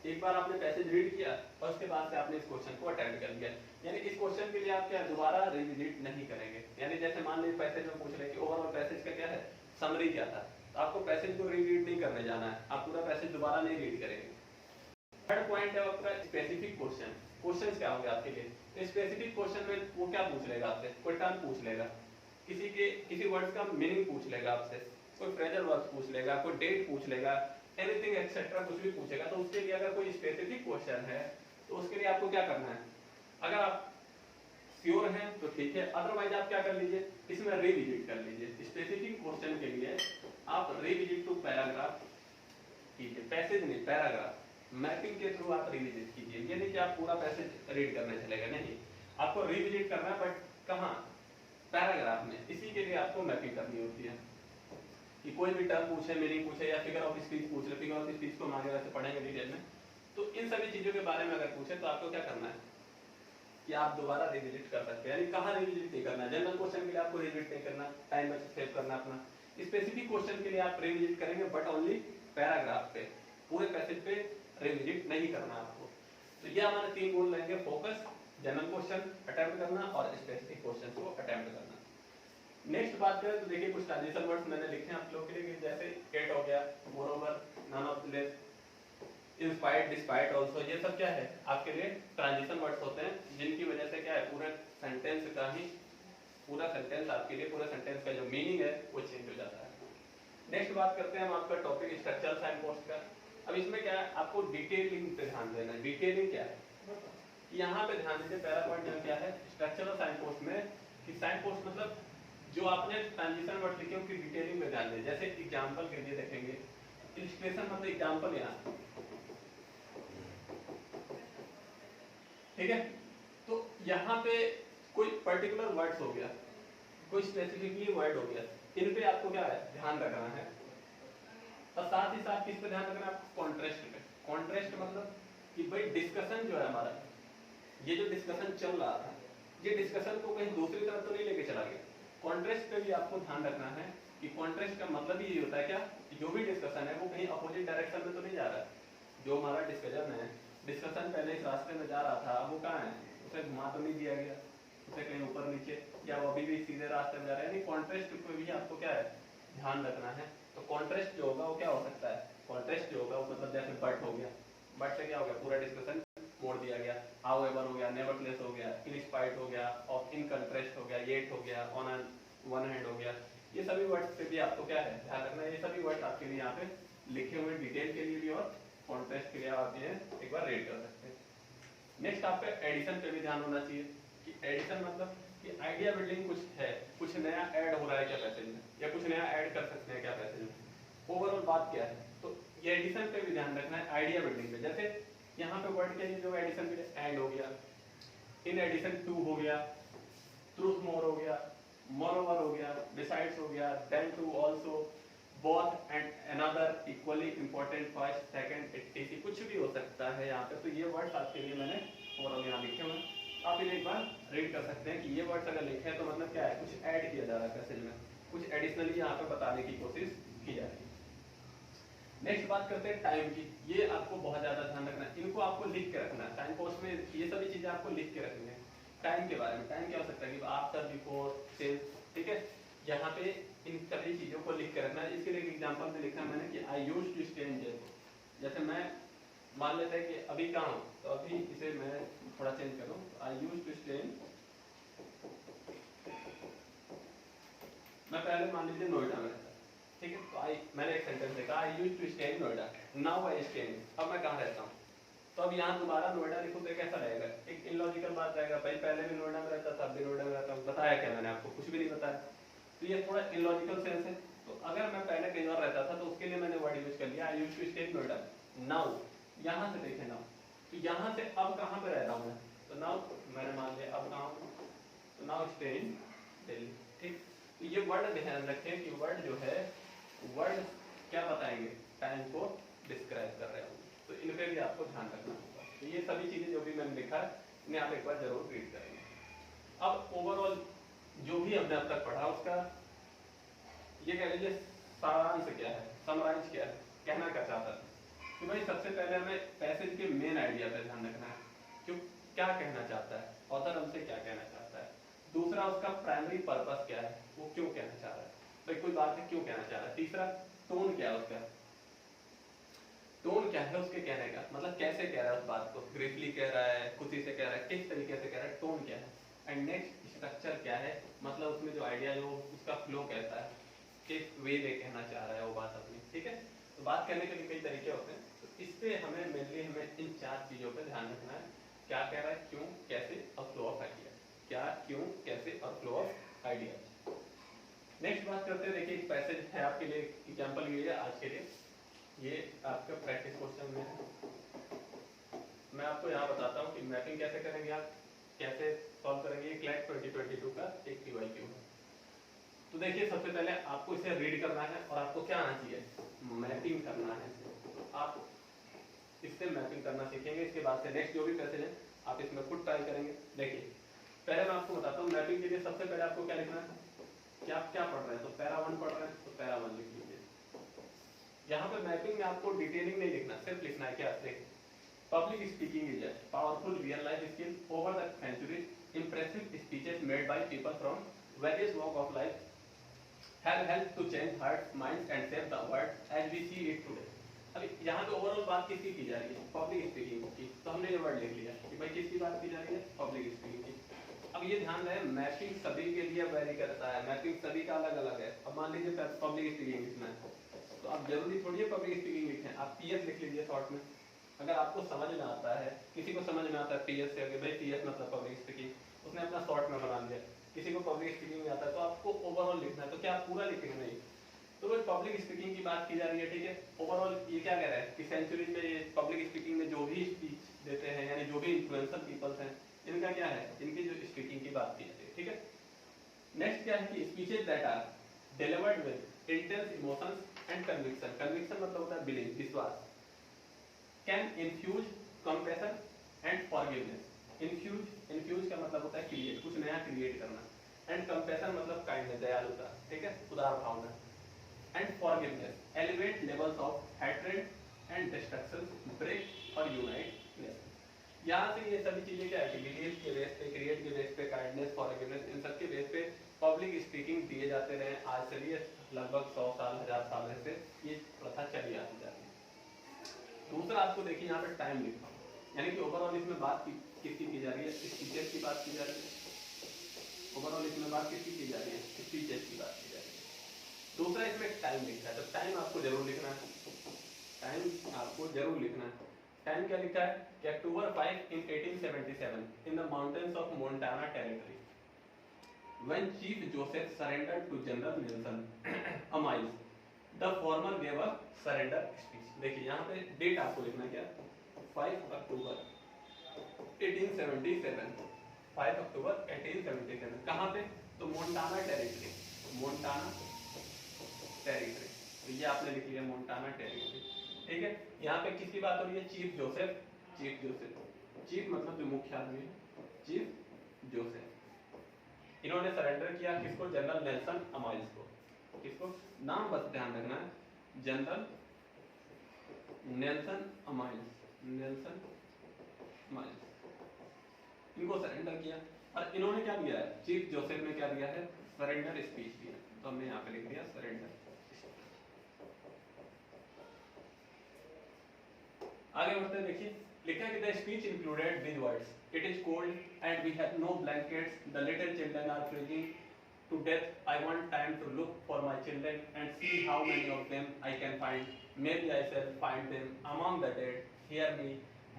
एक बार आपने पैसेज रीड किया और उसके बाद से आपने इस क्वेश्चन को अटेम्प्ट कर लिया, यानी इस क्वेश्चन के लिए आप क्या दोबारा रिविजिट नहीं करेंगे। यानी जैसे मान लीजिए पैसेज में पूछ रहे हैं कि ओवरऑल पैसेज का क्या है, समरी क्या था, तो आपको पैसेज को रीड नहीं करने जाना है, आप पूरा पैसेज दोबारा नहीं रीड करेंगे। थर्ड पॉइंट है आपका स्पेसिफिक क्वेश्चन। क्वेश्चंस क्या होंगे आपके लिए, तो स्पेसिफिक क्वेश्चन में वो क्या पूछ लेगा आपसे, कोई टर्म पूछ लेगा, किसी वर्ड्स का मीनिंग पूछ लेगा आपसे, कोई फ्रेजल वर्ड्स पूछ लेगा, कोई डेट पूछ लेगा, एनीथिंग एक्सेट्रा कुछ भी पूछेगा। तो उसके लिए अगर कोई स्पेसिफिक क्वेश्चन है तो उसके लिए आपको क्या करना है, अगर आप श्योर हैं तो ठीक है, अदरवाइज आप क्या कर लीजिए, इसमें रिविजिट कर लीजिए। स्पेसिफिक क्वेश्चन के लिए आप रिविजिट टू पैराग्राफ कीजिए, पैसेज नहीं पैराग्राफ, मैपिंग के थ्रू आप रिविजिट कीजिए। ये नहीं कि आप पूरा पैसेज रीड करने चलेगा, नहीं, आपको रिविजिट करना है, बट कहाँ, पैराग्राफ में। इसी के लिए आपको मैपिंग करनी होती है कि कोई भी टर्म पूछे, मीनिंग पूछे, या फिगर ऑफ स्पीच पूछ ले, फिगर ऑफ स्पीच को हम आगे वैसे पढ़ेंगे डिटेल में। तो इन सभी चीजों के बारे में अगर पूछे तो आपको क्या करना है कि आप दोबारा रिविजिट कर सकते हैं। यानी कहाँ रिविजिट नहीं करना है, जनरल क्वेश्चन के लिए आपको रिविजिट नहीं करना, टाइम सेव करना अपना। स्पेसिफिक क्वेश्चन के लिए आप रिविजिट करेंगे, बट ओनली पैराग्राफ पे, पूरे पैसेज पे रिविजिट नहीं करना आपको। तो ये हमारे 3 गोल रहेंगे, फोकस, जनरल क्वेश्चन अटेम्प्ट करना और स्पेसिफिक क्वेश्चन को अटेम्प्ट करना। नेक्स्ट बात करें तो देखिए कुछ ट्रांजिशन वर्ड्स मैंने लिखे हैं आप लोगों के लिए, जैसे इट हो गया, moreover, none of the less, inspired, despaired also, ये सब क्या है आपके लिए ट्रांजिशन वर्ड्स होते हैं, जिनकी वजह से क्या है पूरा सेंटेंस का ही, पूरा सेंटेंस आपके लिए, पूरा सेंटेंस का जो मीनिंग है वो चेंज हो जाता है। नेक्स्ट बात करते हैं हम आपका टॉपिक स्ट्रक्चर साइन पोस्ट का। अब इसमें क्या है, आपको डिटेलिंग पे ध्यान देना है। डिटेलिंग क्या है, यहाँ पे ध्यान दीजिए, पहला पॉइंट क्या है स्ट्रक्चर साइन पोस्ट में, कि साइन पोस्ट मतलब जो आपने ट्रांजिशन वर्ड लिखे उनकी डिटेलिंग में ध्यान दें। जैसे एग्जांपल के लिए देखेंगे, इलस्ट्रेशन मतलब एग्जांपल यहाँ, ठीक है। तो यहाँ पे कोई पर्टिकुलर वर्ड्स हो गया, कोई स्पेसिफिकली वर्ड हो गया, इन पे आपको क्या है ध्यान रखना है। और साथ ही साथ किस पे ध्यान रखना है आपको, कॉन्ट्रास्ट पे। कॉन्ट्रास्ट मतलब कि भाई डिस्कशन जो है हमारा, ये जो डिस्कशन चल रहा था, ये डिस्कशन को कहीं दूसरी तरफ तो नहीं लेके चला गया। कॉन्ट्रास्ट पे भी आपको ध्यान रखना है कि कॉन्ट्रास्ट का मतलब ही ये होता है क्या, जो भी डिस्कशन है वो कहीं अपोजिट डायरेक्शन में तो नहीं जा रहा है। जो हमारा डिस्कशन पहले इस रास्ते में जा रहा था, वो कहाँ है, उसे घुमा तो नहीं दिया गया, उसे कहीं ऊपर नीचे, या वो अभी भी सीधे रास्ते में जा रहा है। यानी कॉन्ट्रास्ट पे भी आपको क्या है ध्यान रखना है। तो कॉन्ट्रास्ट जो होगा वो क्या हो सकता है, कॉन्ट्रास्ट जो होगा वो मतलब जैसे बट हो गया, बट से क्या हो गया पूरा डिस्कशन मोड़ दिया गया, हाउएवर हो गया, नेवरथलेस हो गया, इन स्पाइट हो गया, और इन कंट्रास्ट हो गया, येट हो गया, ऑन वन हैंड हो गया। ये सभी वर्ड्स पे भी आपको क्या है ध्यान रखना है। ये सभी वर्ड्स आपके लिए यहाँ पे लिखे हुए डिटेल के लिए भी और कॉन्ट्रास्ट के लिए आप ये एक बार रीड कर सकते हैं। नेक्स्ट आपका एडिशन पे भी ध्यान होना चाहिए कि एडिशन मतलब कि आइडिया बिल्डिंग कुछ है, कुछ नया ऐड हो रहा है क्या पैसेज में, या कुछ नया ऐड कर सकते हैं क्या पैसेज में, ओवरऑल बात क्या है। तो ये एडिशन पे भी ध्यान रखना है, आइडिया बिल्डिंग पे। जैसे यहाँ पे वर्ड के लिए जो एडिशन के लिए एंड हो गया, इन एडिशन टू हो गया, ट्रूथ मोर हो गया, मोरोवर हो गया, बिसाइड्स हो गया, then too also, both and another, equally important, first, second, it कुछ भी हो सकता है यहाँ पे। तो ये वर्ड्स आपके लिए मैंने ओवरऑल यहाँ लिखे हुए हैं, आप इन्हें एक बार रीड कर सकते हैं। करते हैं कि ये वर्ड्स अगर लिखे हैं तो मतलब क्या है, कुछ ऐड किया जा रहा है पैसेज में, कुछ एडिशनली यहाँ पे बताने की कोशिश की जा रही है। नेक्स्ट बात करते हैं टाइम की। ये आपको बहुत ज्यादा ध्यान रखना है, इनको आपको लिख के रखना है। टाइम पोस्ट में ये सभी चीजें आपको लिख के रखनी है। टाइम के बारे में, टाइम क्या हो सकता है कि आफ्टर, बिफोर, सिंस, ठीक है, यहाँ पे इन सभी चीजों को लिख के रखना है। इसके लिए एक एग्जांपल में लिखा मैंने कि I used to stay in Jaipur. जैसे मैं मान लेते हैं कि अभी कहाँ हूँ, तो अभी इसे मैं थोड़ा चेंज करूँ, I used to stay in, मैं पहले मान लीजिए नोएडा में रहता, ठीक है, तो मैंने एक सेंटेंस लिखा I used to stay in Noida, now I stay in, अब मैं कहाँ रहता हूँ। तो अब यहाँ दोबारा नोएडा लिखूँ तो कैसा रहेगा, एक इलॉजिकल बात रहेगा, भाई पहले भी नोएडा में रहता था, अब भी नोएडा में रहता हूँ, बताया क्या मैंने आपको, कुछ भी नहीं बताया। तो ये थोड़ा इलॉजिकल सेंस है। तो अगर मैं पहले कहीं और रहता था तो उसके लिए मैंने वर्ड यूज कर लिया I used to stay in Noida, now, यहाँ से देखें नाउ, तो यहाँ से अब कहाँ पे रह रहा हूँ मैं, तो नाउ मैंने मान लिया अब कहाँ हूँ, तो नाउ स्टे इन दिल्ली, ठीक। तो ये वर्ड ध्यान रखें कि वर्ड जो है, वर्ड क्या बताएंगे, टाइम को डिस्क्राइब कर रहे होंगे, तो इन पे भी आपको ध्यान रखना होगा। तो ये सभी चीजें जो भी मैंने लिखा है इन्हें आप एक बार जरूर रीड करेंगे। अब ओवरऑल जो भी हमने अब तक पढ़ा उसका ये कह लीजिए सारांश क्या है, समराइज क्या है, कहना क्या चाहता है कि भाई सबसे पहले हमें पैसेज के मेन आइडिया पे ध्यान रखना है, क्यों, क्या कहना चाहता है ऑथर, हमसे क्या कहना चाहता है। दूसरा उसका प्राइमरी पर्पस क्या है, वो क्यों कहना चाह रहा है, भाई कोई बात है क्यों कहना चाह रहा है। तीसरा टोन क्या है उसका, टोन क्या है उसके कहने का, मतलब कैसे कह रहा है उस बात को, ब्रीफली कह रहा है, खुशी से कह रहा है, किस तरीके से कह रहा है, टोन क्या है। एंड नेक्स्ट स्ट्रक्चर क्या है, मतलब उसमें जो आइडिया है वो उसका फ्लो कैसा है, किस वे में कहना चाह रहा है वो बात अपनी, ठीक है। तो बात करने के लिए कई तरीके होते हैं, तो इस पे हमें मेनली हमें इन 4 चीजों पे ध्यान रखना है, क्या कह रहा है, क्यों, कैसे और फ्लो ऑफ आइडिया, क्या, क्यों, कैसे और फ्लो ऑफ आइडिया। नेक्स्ट बात करते हैं, देखिए एक पैसेज है आपके लिए, एग्जांपल ये है आज के लिए, ये आपका प्रैक्टिस क्वेश्चन में है। मैं आपको यहाँ बताता हूँ कि मैपिंग कैसे करेंगे, आप कैसे सॉल्व करेंगे। क्लैट 2022 का एक PYQ है। तो देखिए सबसे पहले आपको इसे रीड करना है और आपको क्या आना चाहिए, मैपिंग करना है। तो आप इससे मैपिंग करना सीखेंगे। इसके बाद से नेक्स्ट जो भी पैसेज है आप इसमें खुद ट्राई करेंगे। देखिए पहले मैं आपको बताता हूँ मैपिंग के लिए सबसे पहले आपको क्या लिखना है कि आप क्या पढ़ रहे हैं, तो पैरा 1 पढ़ रहे हैं तो पैरा 1 लिख लीजिए। यहाँ पे मैपिंग में आपको डिटेलिंग नहीं लिखना, सिर्फ लिखना है क्या, public speaking is a powerful real life skill over the centuries, impressive speeches made by people from various walk of life have helped to change hearts, minds and shape the world as we see it today। अभी यहाँ पे overall बात किसकी की जा रही है, public speaking की। तो हमने ये वर्ड लिख लिया कि भाई किसकी बात की जा रही है, पब्लिक स्पीकिंग की। अब ये ध्यान रहे मैपिंग सभी के लिए वेरी करता है, मैपिंग सभी का अलग अलग है। अब मान लीजिए पब्लिक स्पीकिंग लिखना है तो आप जरूरी थोड़ी है पब्लिक स्पीकिंग लिखें, आप PS लिख लीजिए शॉर्ट में। अगर आपको समझ में आता है, किसी को समझ में आता है PS से, भाई PS मतलब पब्लिक स्पीकिंग, उसने अपना शॉर्ट में बना लिया। किसी को पब्लिक स्पीकिंग में आता है तो आपको ओवरऑल लिखना है, तो क्या आप पूरा लिखेंगे, नहीं। तो वो पब्लिक स्पीकिंग की बात की जा रही है, ठीक है। ओवरऑल ये क्या कह रहा है कि सेंचुरी में ये पब्लिक स्पीकिंग में जो भी स्पीच देते हैं, यानी जो भी इन्फ्लुएंसर पीपल्स हैं, इनका क्या है, इनकी जो स्पीकिंग की बात की जाती है, ठीक है। नेक्स्ट क्या है कि speeches that are delivered with intense emotions and conviction. Conviction मतलब होता है बिलीव, विश्वास। Can infuse compassion and forgiveness. Infuse का मतलब होता है क्रिएट, कुछ नया क्रिएट करना। एंड कंपैशन मतलब काइंडनेस, दयालुता, ठीक है, उदार भावना। And forgiveness elevate levels of hatred and destruction, break और यूनाइट। यहाँ से ये सभी चीजें क्या है कि बिलीव के बेस पे, क्रिएट के बेस पे, काइंडनेस, फॉरगिवनेस, इन सब के बेस पे पब्लिक स्पीकिंग दिए जाते रहे आज से भी लगभग 100 साल 1000 साल से ये प्रथा चली आती जाती है। दूसरा आपको देखिए यहाँ पे टाइम लिखा, यानी कि ओवरऑल इसमें बात किसकी की जा रही है, स्पीचेस की बात की जा रही है। ओवरऑल इसमें बात किसकी की जा रही है, स्पीचेस की बात की जा रही है। दूसरा इसमें टाइम लिखा है, तो टाइम आपको जरूर लिखना है, टाइम आपको जरूर लिखना है। टाइम क्या लिखा है कि October 5 in 1877 in the mountains of Montana Territory when Chief Joseph surrendered to General Nelson a Miles, the former gave a surrender speech। देखिए यहाँ पे डेट आपको लिखना है क्या, 5 अक्टूबर 1877, 5 अक्टूबर 1877। कहाँ पे, तो मोन्टाना टेरिटरी, मोन्टाना टेरिटरी। तो ये आपने लिख लिया मोन्टाना टेरिटरी, ठीक है। यहाँ पे किसकी बात हो रही है, chief Joseph. Chief Joseph, chief मतलब जो मुख्य आदमी है, चीफ जोसेफ। इन्होंने सरेंडर किया किसको? जनरल नेल्सन अमाइल्स को। किसको? नाम बस ध्यान रखना है, जनरल नेल्सन अमाइल्स, नेल्सन अमाइल्स, इनको सरेंडर किया। और इन्होंने क्या दिया है? चीफ जोसेफ ने क्या दिया है? सरेंडर स्पीच दिया। तो हमने यहाँ पे लिख दिया सरेंडर। आगे बढ़ते हैं, देखिए लिखा है कि the speech included these words, it is cold and we have no blankets, the little children are freezing to death, I want time to look for my children and see how many of them I can find, maybe I shall find them among the dead, hear me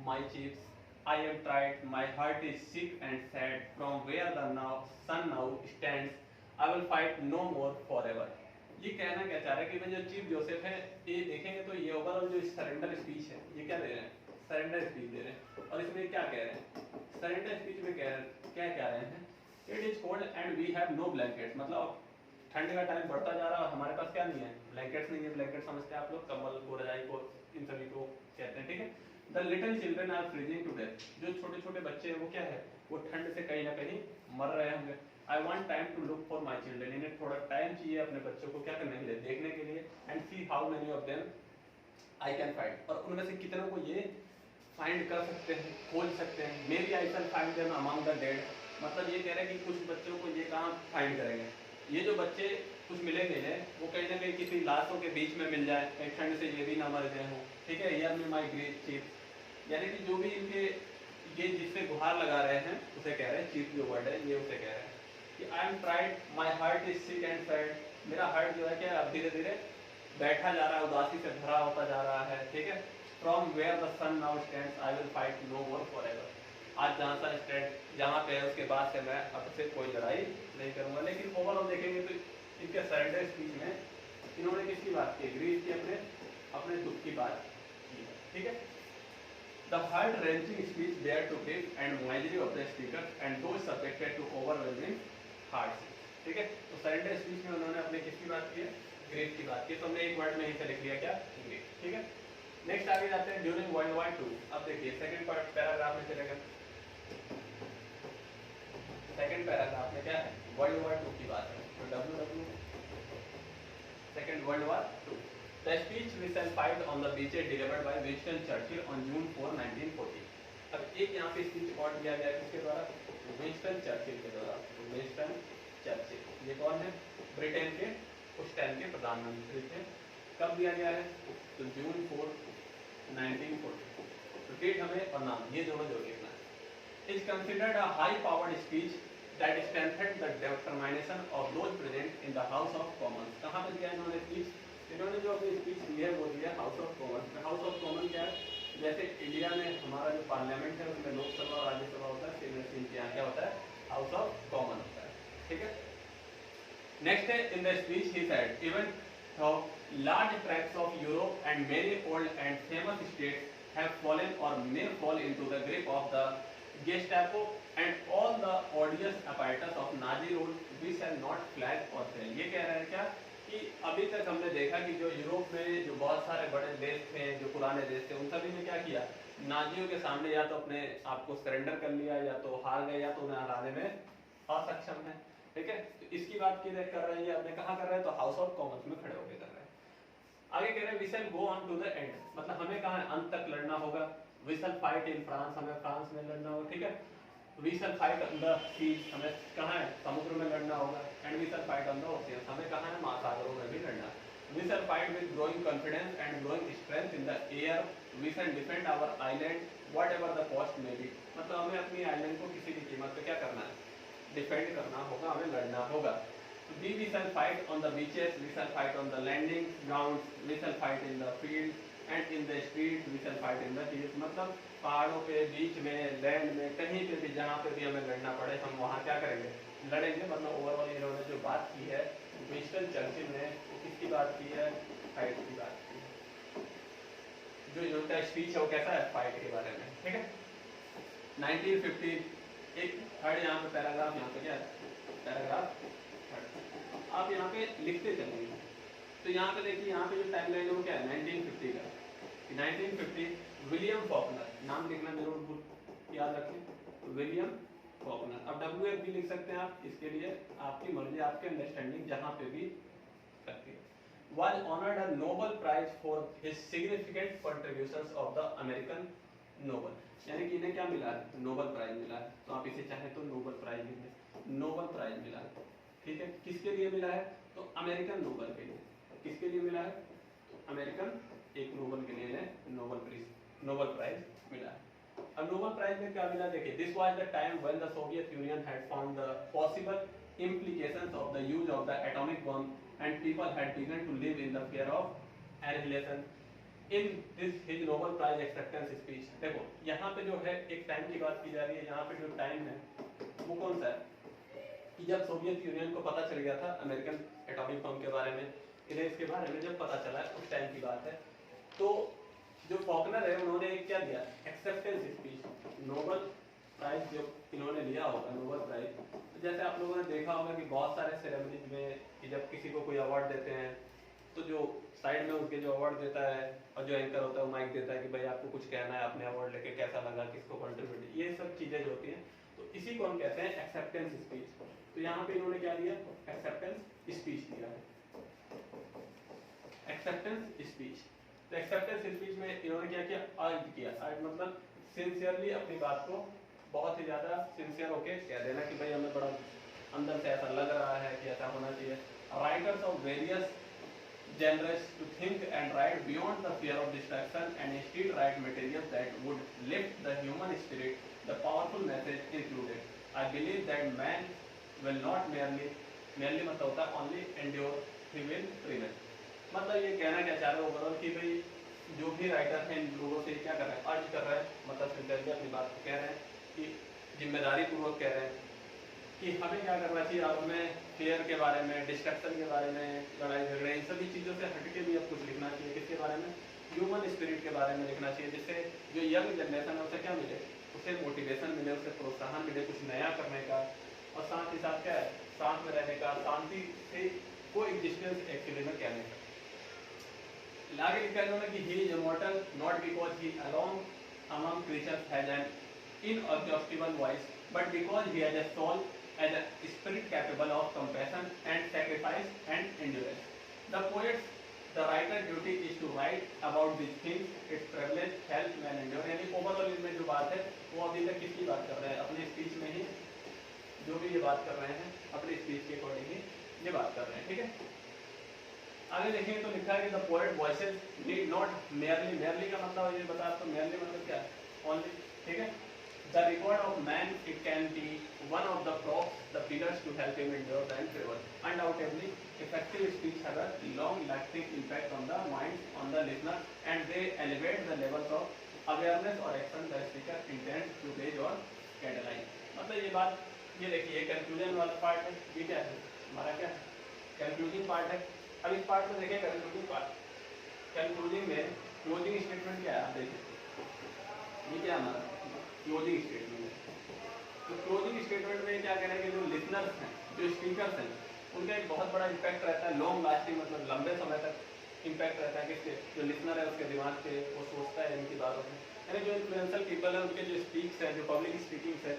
my chiefs, I am tried, my heart is sick and sad, from where the sun now stands, I will fight no more forever। ये कहना क्या चाह रहे हैं कि भाई जो chief Joseph है, ये देखेंगे तो ये ओवरऑल जो सरेंडर स्पीच है, ये क्या दे रहे हैं? सरेंडर स्पीच दे रहे हैं। और इसमें क्या कह रहे हैं? सरेंडर स्पीच में क्या कह रहे हैं? It is cold and we have no blankets, मतलब ठंड का टाइम बढ़ता जा रहा है और हमारे पास क्या नहीं है? ब्लैंकेट्स नहीं है। ब्लैंकेट समझते हैं आप लोग, कंबल को, रजाई को, इन सभी को कहते हैं, ठीक है। The little children are freezing to death, जो छोटे छोटे बच्चे हैं वो क्या है? वो ठंड से कहीं ना कहीं मर रहे होंगे। I want time to look for my children, इन्हें थोड़ा टाइम चाहिए अपने बच्चों को क्या करने के लिए? देखने के लिए। And see how many of them I can find, और उनमें से कितनों को ये फाइंड कर सकते हैं, खोज सकते हैं। Maybe I can find them among the dead, मतलब ये कह रहे हैं कि कुछ बच्चों को ये कहाँ फाइंड करेंगे? ये जो बच्चे कुछ मिलेंगे हैं वो कहीं ना कहीं किसी लाशों के बीच में मिल जाए, कहीं ठंड से ये भी ना मर गए हों, ठीक है। हियर में माई ग्रेट चीफ, यानी कि जो भी इनके ये जिससे गुहार लगा रहे हैं उसे कह रहे हैं, चीफ जो वर्ड है ये उसे कह रहे हैं कि I am tried, my heart is sick and sad, मेरा हार्ट जो है क्या अब धीरे धीरे बैठा जा रहा है, उदासी से भरा होता जा रहा है, ठीक है। From where the sun now stands I will fight no more forever, आज जहाँ सा स्टैंड जहाँ पे है उसके बाद से मैं अब से कोई लड़ाई नहीं करूंगा। लेकिन ओवरऑल देखेंगे तो इनके सरेंडर स्पीच में इन्होंने किसकी बात की? ग्रीस की अपने दुख की बात की, ठीक है। The heart-wrenching speech there to give and misery of the speaker and those subjected to overwhelming hardships, ठीक है। तो सरेंडर स्पीच में उन्होंने अपने किसकी बात की है? ग्रीस की बात की। तो हमने एक वर्ड में ही से लिख लिया क्या? ग्रीस, ठीक है। नेक्स्ट आगे जाते हैं, ड्यूरिंग वर्ल्ड वॉर 2। अब देखिए सेकंड पार्ट पैराग्राफ में चलेगा। सेकंड पैराग्राफ में क्या है? वर्ल्ड वॉर 2 की बात है। तो WW second world war 2। The speech which was filed on the beaches delivered by Winston Churchill on June 4, 1940। अब एक यहाँ पे स्पीच और दिया गया किसके द्वारा? विंस्टन चर्चिल के द्वारा। विंस्टन चर्चिल, ये कौन है? ब्रिटेन के उस टाइम के प्रधानमंत्री थे। कब दिया गया है? तो जून 4, 1940। तो डेट हमें और नाम ये दोनों जोड़ लिखना है। Is considered a high-powered speech that strengthened the determination of those present in the House of Commons। कहाँ पे दिया इन्होंने स्पीच? इन्होंने जो अपनी स्पीच दी है वो दी है हाउस ऑफ कॉमन में। हाउस ऑफ कॉमन क्या है? जैसे इंडिया में हमारा जो पार्लियामेंट है उसमें लोकसभा और राज्यसभा होता है, सेनेट के यहाँ क्या होता है? हाउस ऑफ कॉमन होता है, ठीक है। नेक्स्ट है, in the speech he said even though large tracts of Europe and many old and famous states have fallen or may fall into the grip of the Gestapo and all the odious apparatus of Nazi rule, we shall not flag or fail। ये कह रहे हैं क्या कि अभी तक हमने देखा कि जो यूरोप में जो बहुत सारे बड़े देश थे, जो पुराने देश थे, उन सभी ने क्या किया? नाजियों के सामने या तो अपने आप को सरेंडर कर लिया, या तो हार गए, या तो उन्हें हराने में असक्षम है, ठीक है। तो इसकी बात की कर रहे हैं, अपने कहाँ कर रहे हैं? तो हाउस ऑफ कॉमन्स में खड़े होकर कर रहे हैं। आगे कह रहे हैं we shall go on to the end, मतलब हमें कहाँ अंत तक लड़ना होगा। We shall fight in France, हमें फ्रांस में लड़ना होगा, ठीक है। We shall fight on the seas, हमें कहाँ है? समुद्र में लड़ना होगा। And we shall fight on the ocean, हमें कहाँ है? महासागरों में भी लड़ना। We shall fight with growing confidence and growing strength in the air, we shall defend our island whatever the cost may be, मतलब हमें अपनी आइलैंड को किसी भी कीमत पे क्या करना है? डिफेंड करना होगा, हमें लड़ना होगा। We shall fight on the beaches, we shall fight on the landing grounds, we shall fight in the field and in the streets, we shall fight in the hills, मतलब पहाड़ों पे, बीच में, लैंड में, कहीं पे भी जहाँ पे भी हमें लड़ना पड़े हम वहाँ क्या करेंगे? लड़ेंगे। मतलब ओवरऑल इन्होंने जो बात की है विंस्टन चर्चिल ने, किसकी बात की है? फाइट की बात की है। जो इनका स्पीच है वो कैसा है? फाइट के बारे में, ठीक है। 1950 एक थर्ड यहाँ पे पैराग्राफ, यहाँ पे क्या है? पैराग्राफ आप यहाँ पे लिखते चलेंगे। तो यहाँ पे देखिए, यहाँ पे जो टाइमलाइन है वो क्या है? 1950 का। 1950 विलियम फॉकनर, नाम लिखना जरूर याद रखें, विलियम फॉकनर। अब WF भी लिख सकते हैं आप, इसके लिए आपकी मर्जी, आपके अंडरस्टैंडिंग जहां पे भी करती है। Was honored a Nobel Prize for his significant contributions of the American Nobel, यानी कि इन्हें क्या मिला है, नोबल प्राइज मिला है। तो आप इसे चाहे तो नोबल प्राइज लिख दें, नोबल प्राइज मिला है, ठीक है। किसके लिए मिला है, तो अमेरिकन नोबल के लिए। किसके लिए मिला है, तो अमेरिकन एक नोबल के लिए नोबल प्राइज मिला है। अब नोबल प्राइज में क्या मिला, देखिए, this was the time when the Soviet union had found the possible implications of the use of the atomic bomb and people had begun to live in the fear of annihilation. In this his Nobel Prize acceptance speech, देखो यहाँ पे जो है एक time की बात की जा रही है। यहाँ पे जो टाइम है वो कौन सा है, कि जब सोवियत यूनियन को पता चल गया था अमेरिकन एटॉमिक बम के बारे में, इन्हें इसके बारे में जब पता चला उस टाइम की बात है। तो जो फॉकनर है उन्होंने क्या दिया, एक्सेप्टेंस स्पीच। नोबल प्राइज जो इन्होंने लिया होगा, नोबल प्राइज, तो जैसे आप लोगों ने देखा होगा कि बहुत सारे सेरेमनीज में कि जब किसी को कोई अवार्ड देते हैं तो जो साइड में उसके जो अवार्ड देता है और जो एंकर होता है वो माइक देता है कि भाई आपको कुछ कहना है, आपने अवार्ड लेके कैसा लगा, किसको कंट्रीब्यूट, ये सब चीजें जो होती हैं, तो इसी को हम कहते हैं एक्सेप्टेंस स्पीच। तो यहाँ पे इन्होंने क्या दिया, एक्सेप्टेंस स्पीच दिया है, एक्सेप्टेंस स्पीच। तो एक्सेप्टेंस स्पीच में इन्होंने क्या किया, अर्ज किया। अर्ज मतलब सिंसियरली अपनी बात को बहुत ही ज्यादा सिंसियर होके कह देना कि भाई हमें बड़ा अंदर से ऐसा लग रहा है कि ऐसा होना चाहिए। Writers of various genres to think and write beyond the fear of destruction and instead write materials that would lift the human spirit. The powerful message included, I believe that man will not merely मतलब होता है only endure, he will prevail। मतलब ये कहना क्या चाह रहे हो ओवरऑल कि भाई जो भी राइटर हैं इन लोगों से क्या कर रहे हैं, अर्ज कर रहे हैं, मतलब सिंसियरली अपनी बात को कह रहे हैं कि जिम्मेदारी पूर्वक कह रहे हैं कि हमें क्या करना चाहिए, अब हमें फेयर के बारे में, डिस्ट्रक्शन के बारे में, लड़ाई झगड़े, इन सभी चीज़ों से हटके भी अब कुछ लिखना चाहिए। किसके बारे में, ह्यूमन स्पिरिट के बारे में लिखना चाहिए, जिससे जो यंग जनरेशन है उसे क्या मिले, उसे मोटिवेशन मिले, उसे प्रोत्साहन मिले कुछ नया करने का, और साथ ही साथ क्या है, साथ में रहने का, शांति से को एग्जिस्टेंस एक्चुअली में कहने का। आगे लिखा है कि he is immortal not because he alone among creatures has an inexhaustible voice, but because he has a soul, as a spirit capable of compassion and sacrifice and endurance. The poet's, the writer's duty is to write about these things, its privilege, help man endure। यानी overall इनमें जो बात है वो अभी तक किसकी बात कर रहे हैं, अपने स्पीच में ही जो भी ये बात कर रहे हैं अपने स्पीच के अकॉर्डिंग ही ये बात कर रहे हैं, ठीक है। आगे देखेंगे तो लिखा है कि the poet voices need not merely का मतलब ये बता, तो मेयरली मतलब क्या है, ओनली, ठीक है। The record of man it can be one of the props, the pillars to help him endure and prevail. Undoubtedly effective speech have a long lasting impact on the mind on the listener and they elevate the levels of awareness और action the speaker intent to raise और catalyse. मतलब ये बात, ये देखिए conclusion वाला part है, ये क्या है हमारा, क्या कंक्लूजिंग पार्ट है। अब इस पार्ट में देखिए कंक्लूडिंग पार्ट, कंक्लूडिंग में क्लोजिंग स्टेटमेंट क्या है, आप देखिए ये क्या हमारा क्लोजिंग स्टेटमेंट है। तो क्लोजिंग स्टेटमेंट में क्या कहना है कि जो लिसनर्स हैं, जो स्पीकर्स हैं, उनका एक बहुत बड़ा इम्पैक्ट रहता है, लॉन्ग लास्टिंग मतलब लंबे समय तक इम्पैक्ट रहता है किसके, जो लिसनर है उसके दिमाग पे, वो सोचता है इनकी बातों में। यानी जो इन्फ्लुएंशियल पीपल है उनके जो स्पीक्स है, जो पब्लिक स्पीकिंग्स है,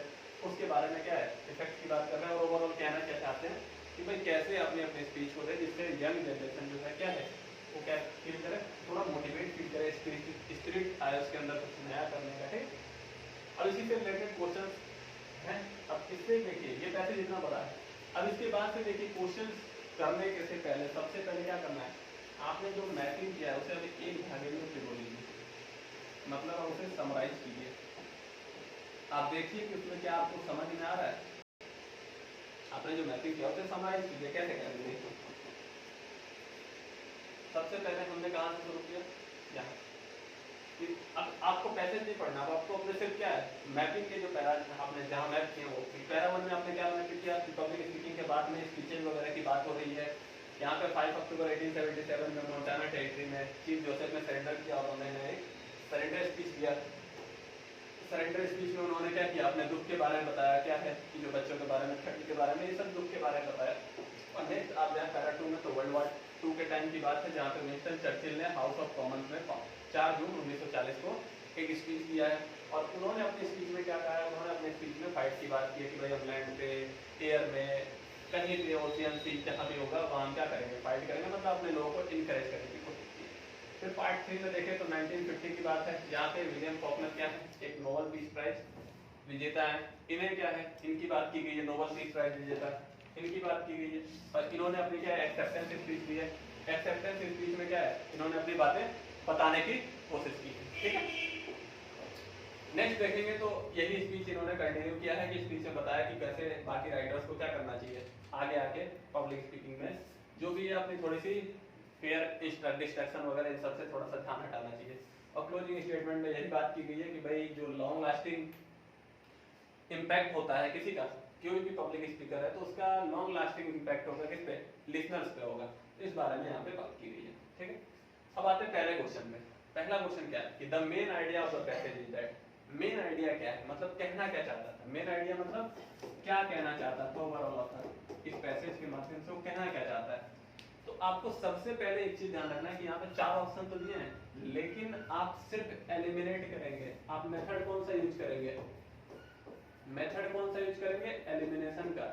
उसके बारे में क्या है इफेक्ट की बात कर रहे हैं, और ओवरऑल कहना क्या चाहते हैं कि भाई कैसे अपने अपने स्पीच को दे जिससे यंग जनरेशन जो है क्या है वो क्या फील करे, थोड़ा मोटिवेट फील करे, स्पिरिट आए उसके अंदर कुछ नया करने का, ठीक। अब इसी से रिलेटेड क्वेश्चन हैं। अब इससे देखिए ये पैसे जितना बड़ा है, अब इसके बाद से देखिए क्वेश्चन करने के से पहले सबसे पहले क्या करना है, आपने जो मैपिंग किया है उसे अभी एक धागे में पिरो लीजिए, मतलब आप उसे समराइज कीजिए। आप देखिए कि उसमें क्या आपको समझ में आ रहा है, आपने जो मैपिंग किया उसे समराइज कीजिए। कैसे करेंगे, सबसे पहले हमने कहाँ से शुरू किया, यहाँ। अब आपको पैसेज नहीं पढ़ना, अब आपको अपने सिर्फ क्या है मैपिंग के जो पैरा आपने जहाँ मैप किए वो पैरा 1 में आपने क्या मैप किया, पब्लिक स्पीकिंग के बाद में स्पीचेज वगैरह की बात हो रही है। यहाँ पे 5 अक्टूबर 1877 में मोंटाना टेरिटरी में चीफ जोसेफ ने सरेंडर किया और उन्होंने एक सरेंडर स्पीच दिया। सरेंडर स्पीच में उन्होंने क्या किया, अपने दुख के बारे में बताया, क्या है कि जो बच्चों के बारे में, ठंड के बारे में, ये सब दुख के बारे में बताया। और नेक्स्ट आप जाए पैरा 2 में, तो वर्ल्ड वॉर 2 के टाइम की बात है, जहाँ पे विंस्टन चर्चिल ने हाउस ऑफ कॉमन्स में 4 जून 1940 को एक स्पीच दिया है और उन्होंने अपनी स्पीच में क्या कहा है, उन्होंने अपनी स्पीच में फाइट की बात की है कि भाई हम लैंड पे, एयर में, कहीं भी ओशियन सी जहाँ भी होगा वहाँ हम क्या करेंगे, फाइट करेंगे, मतलब अपने लोगों को इनकरेज करने की कोशिश की। फिर पार्ट 3 में देखें तो 1950 की बात है, यहाँ पे विलियम फॉकनर क्या है, एक नोबेल पीस प्राइज विजेता है। इन्हें क्या है, इनकी बात की गई है, नोबेल पीस प्राइज विजेता, इनकी बात की गई है और इन्होंने अपनी क्या है एक्सेप्टेंस स्पीच दी है। एक्सेप्टेंस स्पीच में क्या है, इन्होंने अपनी बातें बताने की कोशिश की है, ठीक है। नेक्स्ट देखेंगे तो यही स्पीच इन्होंने कंटिन्यू किया है कि स्पीच में बताया कि कैसे बाकी राइटर्स को क्या करना चाहिए आगे आके पब्लिक स्पीकिंग में, जो भी है अपनी थोड़ी सी फेयर डिस्ट्रैक्शन वगैरह इन सबसे थोड़ा सा ध्यान हटाना चाहिए। और क्लोजिंग स्टेटमेंट में यही बात की गई है कि भाई जो लॉन्ग लास्टिंग इम्पैक्ट होता है किसी का, कोई भी पब्लिक स्पीकर है तो उसका लॉन्ग लास्टिंग इम्पैक्ट होगा किस पे, लिसनर्स पे होगा। तो इस बारे में यहाँ पे बात की गई है, ठीक है। अब आते हैं पहले क्वेश्चन में। पहला क्वेश्चन क्या है कि the main idea of the passage is that, main idea क्या है, मतलब कहना क्या चाहता था, मेन आइडिया मतलब क्या कहना चाहता था ओवरऑल ऑथर इस पैसेज के माध्यम से, वो कहना क्या चाहता है। तो आपको सबसे पहले एक चीज ध्यान रखना है कि यहाँ पे 4 ऑप्शन तो दिए हैं, लेकिन आप सिर्फ एलिमिनेट करेंगे। आप मेथड कौन सा यूज करेंगे, मेथड कौन सा यूज करेंगे, एलिमिनेशन का।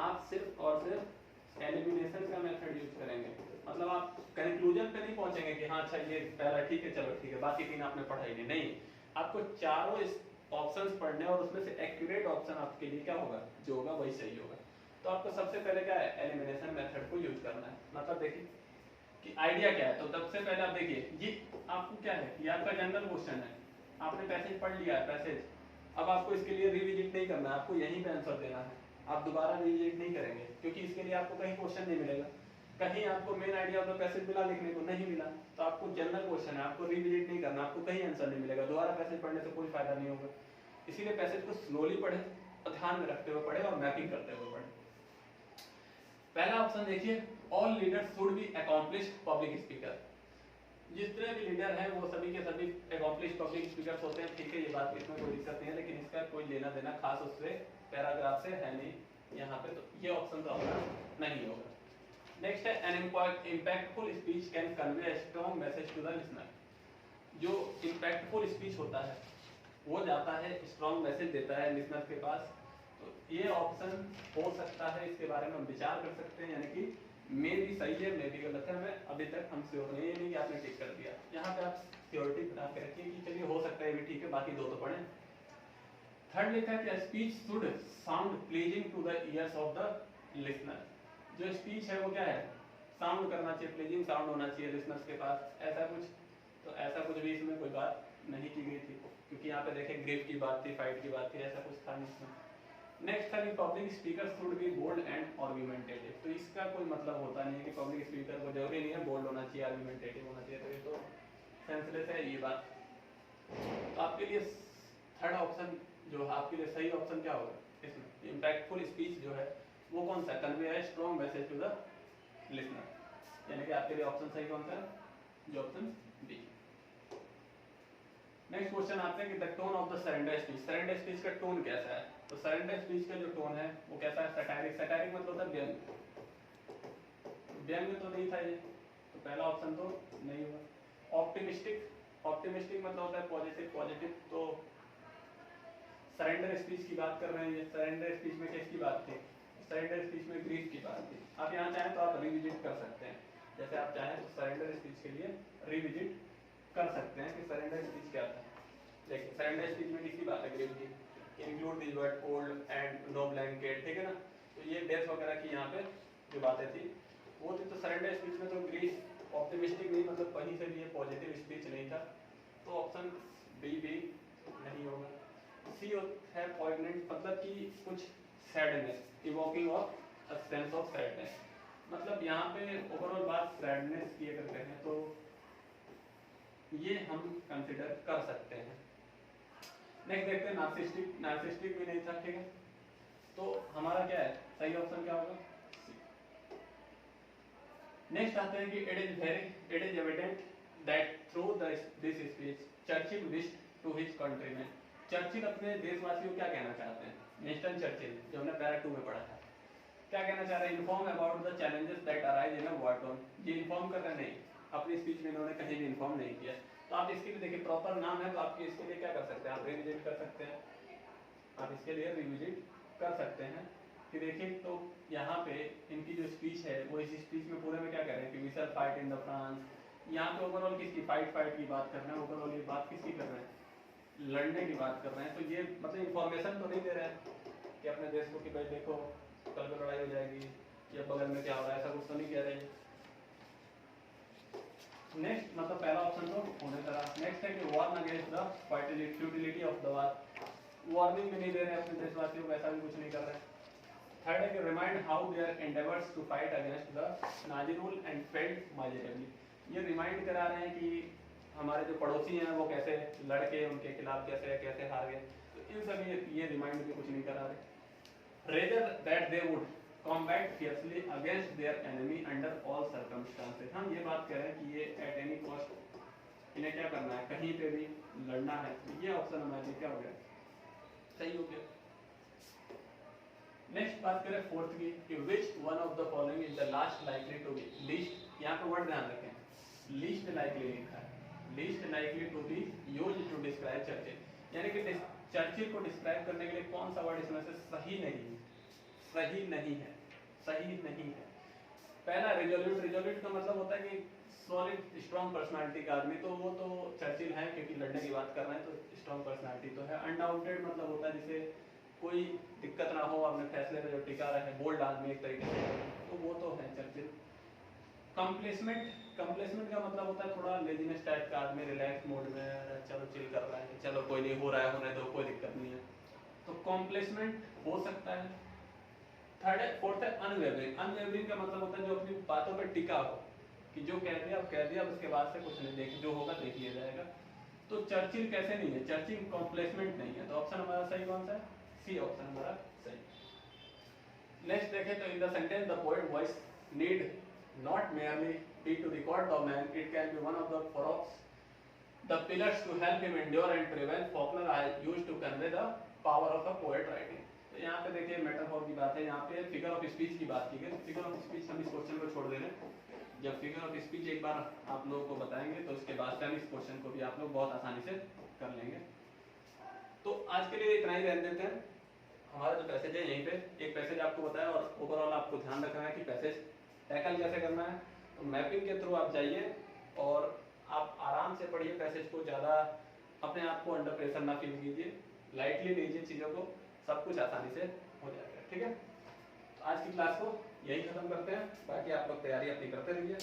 आप सिर्फ और सिर्फ एलिमिनेशन का मेथड यूज करेंगे। मतलब आप कंक्लूजन पे नहीं पहुंचेंगे कि हाँ अच्छा ये पहला ठीक है, चलो ठीक है, बाकी 3 आपने पढ़ा ही नहीं। आपको चारों इस ऑप्शंस पढ़ने और उसमें से एक्यूरेट ऑप्शन आपके लिए क्या होगा, जो होगा वही सही होगा। तो आपको सबसे पहले क्या है, एलिमिनेशन मेथड को यूज करना है। मतलब देखिए कि आइडिया क्या है, तो सबसे पहले आप देखिए ये आपको क्या है, ये आपका जनरल क्वेश्चन है, आपने पैसेज पढ़ लिया है पैसेज, अब आपको इसके लिए रिविजिट नहीं करना है, आपको यहीं पे आंसर देना है। आप दोबारा रिविजिट नहीं करेंगे क्योंकि इसके लिए आपको कहीं क्वेश्चन नहीं मिलेगा, कहीं आपको main idea of the passage मिला लिखने को नहीं मिला, तो आपको जनरल क्वेश्चन है, आपको रिविजिट नहीं करना, आपको कहीं आंसर नहीं मिलेगा, दोबारा पैसेज पढ़ने से कोई फायदा नहीं होगा। इसीलिए पैसेज को स्लोली पढ़े और ध्यान में रखते हुए पढ़े और मैपिंग करते हुए पढ़े। पहला ऑप्शन देखिए, all leaders should be accomplished public speaker. जितने भी लीडर हैं वो सभी के सभी अकॉम्प्लिश्ड पब्लिक स्पीकर्स होते हैं, ठीक है, ये बात इसमें कोई दिक्कत नहीं है, लेकिन इसका कोई लेना देना खास उससे पैराग्राफ से है नहीं यहाँ पे, तो ये ऑप्शन तो आपका नहीं होगा। नेक्स्ट है an impactful speech can convey a strong message to the listener. जो इम्पैक्टफुल स्पीच होता है वो जाता है, स्ट्रॉन्ग मैसेज देता है लिसनर के पास। तो ये ऑप्शन हो सकता है, इसके बारे में हम विचार कर सकते हैं, यानी कि मे भी सही है मे भी गलत है, मैं अभी तक हम श्योर नहीं है, नहीं कि आपने टिक कर दिया। यहाँ पे आप सियोरिटी बना के रखिए कि चलिए हो सकता है ये भी ठीक है, बाकी 2 तो पढ़े। थर्ड लिखा है कि speech should sound pleasing to the ears of the listener. जो स्पीच है वो क्या है, साउंड करना चाहिए, प्लीजिंग साउंड होना चाहिए लिसनर्स के पास, ऐसा कुछ। तो ऐसा कुछ भी इसमें कोई बात नहीं की गई थी, क्योंकि यहाँ पे देखें ग्रिप की बात थी, फाइट की बात थी, ऐसा कुछ था नहीं इसमें। नेक्स्ट था कि public speaker should be bold and argumentative. तो इसका कोई मतलब होता नहीं है कि पब्लिक स्पीकर को जरूरी नहीं है बोल्ड होना चाहिए, आर्गुमेंटेटिव होना चाहिए, तो ये तो सेंसलेस है ये बात। तो आपके लिए थर्ड ऑप्शन जो है आपके लिए सही ऑप्शन क्या होगा इसमें, इम्पैक्टफुल स्पीच जो है वो कौन सा, कन्वे है strong message to the listener, यानी कि आपके लिए ऑप्शन सही कौन सा है, जो ऑप्शन बी। नेक्स्ट क्वेश्चन आते हैं कि the tone of the surrender speech. Surrender speech का टोन कैसा है, तो सरेंडर स्पीच का जो टोन है वो कैसा है, सटायरिक। सटायरिक मतलब होता है व्यंग्य, व्यंग्य तो नहीं था ये, तो पहला ऑप्शन तो नहीं हुआ। ऑप्टिमिस्टिक, ऑप्टिमिस्टिक मतलब होता है पॉजिटिव, पॉजिटिव। तो सरेंडर स्पीच की बात कर रहे हैं, ये सरेंडर स्पीच में किसकी बात थी, सरेंडर स्पीच में ग्रीफ की बात थी। आप यहाँ चाहें तो आप रिविजिट कर सकते हैं, जैसे आप चाहें तो सरेंडर स्पीच के लिए रिविजिट कर सकते हैं कि सरेंडर स्पीच क्या था। देखिए सरेंडर स्पीच में किसकी बात है, ग्रीफ की, include this word old and no blanket, ठीक है ना। तो ये डेथ वगैरह की यहाँ पे जो बातें थी वो थी। तो सरेंडर स्पीच में तो ग्रीफ ऑप्टिमिस्टिक नहीं, मतलब कहीं से भी ये पॉजिटिव स्पीच नहीं था, तो ऑप्शन बी भी नहीं होगा। सी है पॉइग्नेंट, मतलब कि कुछ sadness, evoking of a sense of sadness, मतलब यहाँ पे ओवरऑल बात सैडनेस की अगर कहें तो ये हम कंसिडर कर सकते हैं। नेक्स्ट देखते हैं नार्सिस्टिक। नार्सिस्टिक भी नहीं था, ठीक है, तो हमारा क्या है सही ऑप्शन क्या होगा, सी। नेक्स्ट आते हैं कि it is evident that through this speech Churchill wished to his countryman. Churchill अपने देशवासियों को क्या कहना चाहते हैं, विंस्टन चर्चिल, जो हमने पैरा 2 में पढ़ा था, क्या कहना चाह रहे हैं, inform about the challenges that arise in a war zone. ये इन्फॉर्म कर रहे नहीं, अपनी स्पीच में इन्होंने कहीं भी इन्फॉर्म नहीं किया। तो आप इसके लिए देखिए प्रॉपर नाम है, तो आप इसके लिए क्या कर सकते हैं, आप रिविजिट कर सकते हैं, आप इसके लिए रिविजिट कर सकते हैं कि देखिए तो यहाँ पे इनकी जो स्पीच है वो इस स्पीच में पूरे में क्या कर रहे हैं कि we shall fight in the France, यहाँ पे ओवरऑल किसकी फाइट की बात कर रहे हैं, ओवरऑल ये बात किसकी कर रहे हैं, लड़ने की बात कर रहे हैं। तो ये मतलब इंफॉर्मेशन तो नहीं दे रहे हैं कि अपने देश को कि भाई देखो कल को लड़ाई हो जाएगी या बगल में क्या हो रहा है, ऐसा कुछ तो नहीं कह रहे हैं। नेक्स्ट मतलब पहला ऑप्शन तो होने का। नेक्स्ट है कि warn against the futility of the war, warning भी नहीं दे रहे हैं अपने देशवासियों को, ऐसा भी कुछ नहीं कर रहे हैं। थर्ड है कि remind how their endeavours to fight against the Nazi rule and failed miserably, ये रिमाइंड करा रहे हैं कि हमारे जो पड़ोसी हैं वो कैसे लड़के उनके खिलाफ कैसे हार गए, तो इन सभी ये रिमाइंड भी कुछ नहीं करा रहे। Rather that they would combat fiercely against their enemy under all circumstances, हम ये बात कह रहे हैं कि ये एट एनी कॉस्ट इन्हें क्या करना है, कहीं पे भी लड़ना है। ये ऑप्शन हमारे लिए क्या हो गया, सही हो गया। नेक्स्ट बात करें फोर्थ की कि which one of the following is the last likely to be least, यहाँ पे वर्ड ध्यान रखें, लीस्ट लाइकली लिखा है, least likely to be used to describe Churchill, यानी कि चर्चिल को डिस्क्राइब करने के लिए कौन सा वर्ड इसमें से सही नहीं है, सही नहीं है, सही नहीं है। पहला रिजोल्यूट, रिजोल्यूट का मतलब होता है कि सॉलिड स्ट्रॉन्ग पर्सनालिटी का आदमी, तो वो तो चर्चिल है क्योंकि लड़ने की बात कर रहे हैं तो स्ट्रॉन्ग पर्सनालिटी तो है। अनडाउटेड मतलब होता है जिसे कोई दिक्कत ना हो अपने फैसले पे जो टिका रहे, बोल्ड आदमी एक तरीके से, तो वो तो है चर्चिल। कंप्लेसमेंट, कंप्लेसमेंट का मतलब होता है थोड़ा लेजीनेस टाइप का आदमी, रिलैक्स मोड में चलो चिल कर रहा है, चलो कोई नहीं हो रहा है होने दो, कोई दिक्कत नहीं है, तो कंप्लेसमेंट हो सकता है। थर्ड है, फोर्थ है अनवेवरिंग, अनवेवरिंग का मतलब होता है जो अपनी बातों पर टिका हो कि जो कह दिया अब कह दिया, उसके बाद से कुछ नहीं, देख जो होगा देख लिया जाएगा। तो चर्चिल कैसे नहीं है, चर्चिल कंप्लेसमेंट नहीं है, तो ऑप्शन हमारा सही कौन सा है, सी ऑप्शन हमारा सही। नेक्स्ट देखें तो in the sentence the poet voice need not merely be to record the man, it can be one of the props the pillars to help him endure and prevent, Faulkner has used to convey the power of a poet writing. तो यहाँ पे देखिए metaphor की बात है, यहाँ पे figure of speech की बात की गई। फिगर ऑफ स्पीच हम इस क्वेश्चन को छोड़ दे रहे हैं, जब फिगर ऑफ स्पीच एक बार आप लोगों को बताएंगे तो उसके बाद से हम इस क्वेश्चन को भी आप लोग बहुत आसानी से कर लेंगे। तो आज के लिए इतना ही रहने देते हैं। हमारा जो पैसेज है यहीं पे एक पैसेज आपको बताया और ओवरऑल आपको ध्यान रखना है कि पैसेज टैकल कैसे करना है। तो मैपिंग के थ्रू आप जाइए और आप आराम से पढ़िए पैसेज को, ज़्यादा अपने आप को अंडर प्रेशर ना फील कीजिए, लाइटली लीजिए चीज़ों को, सब कुछ आसानी से हो जाएगा। ठीक है, तो आज की क्लास को यही खत्म करते हैं, बाकी आप लोग तैयारी अपनी करते रहिए।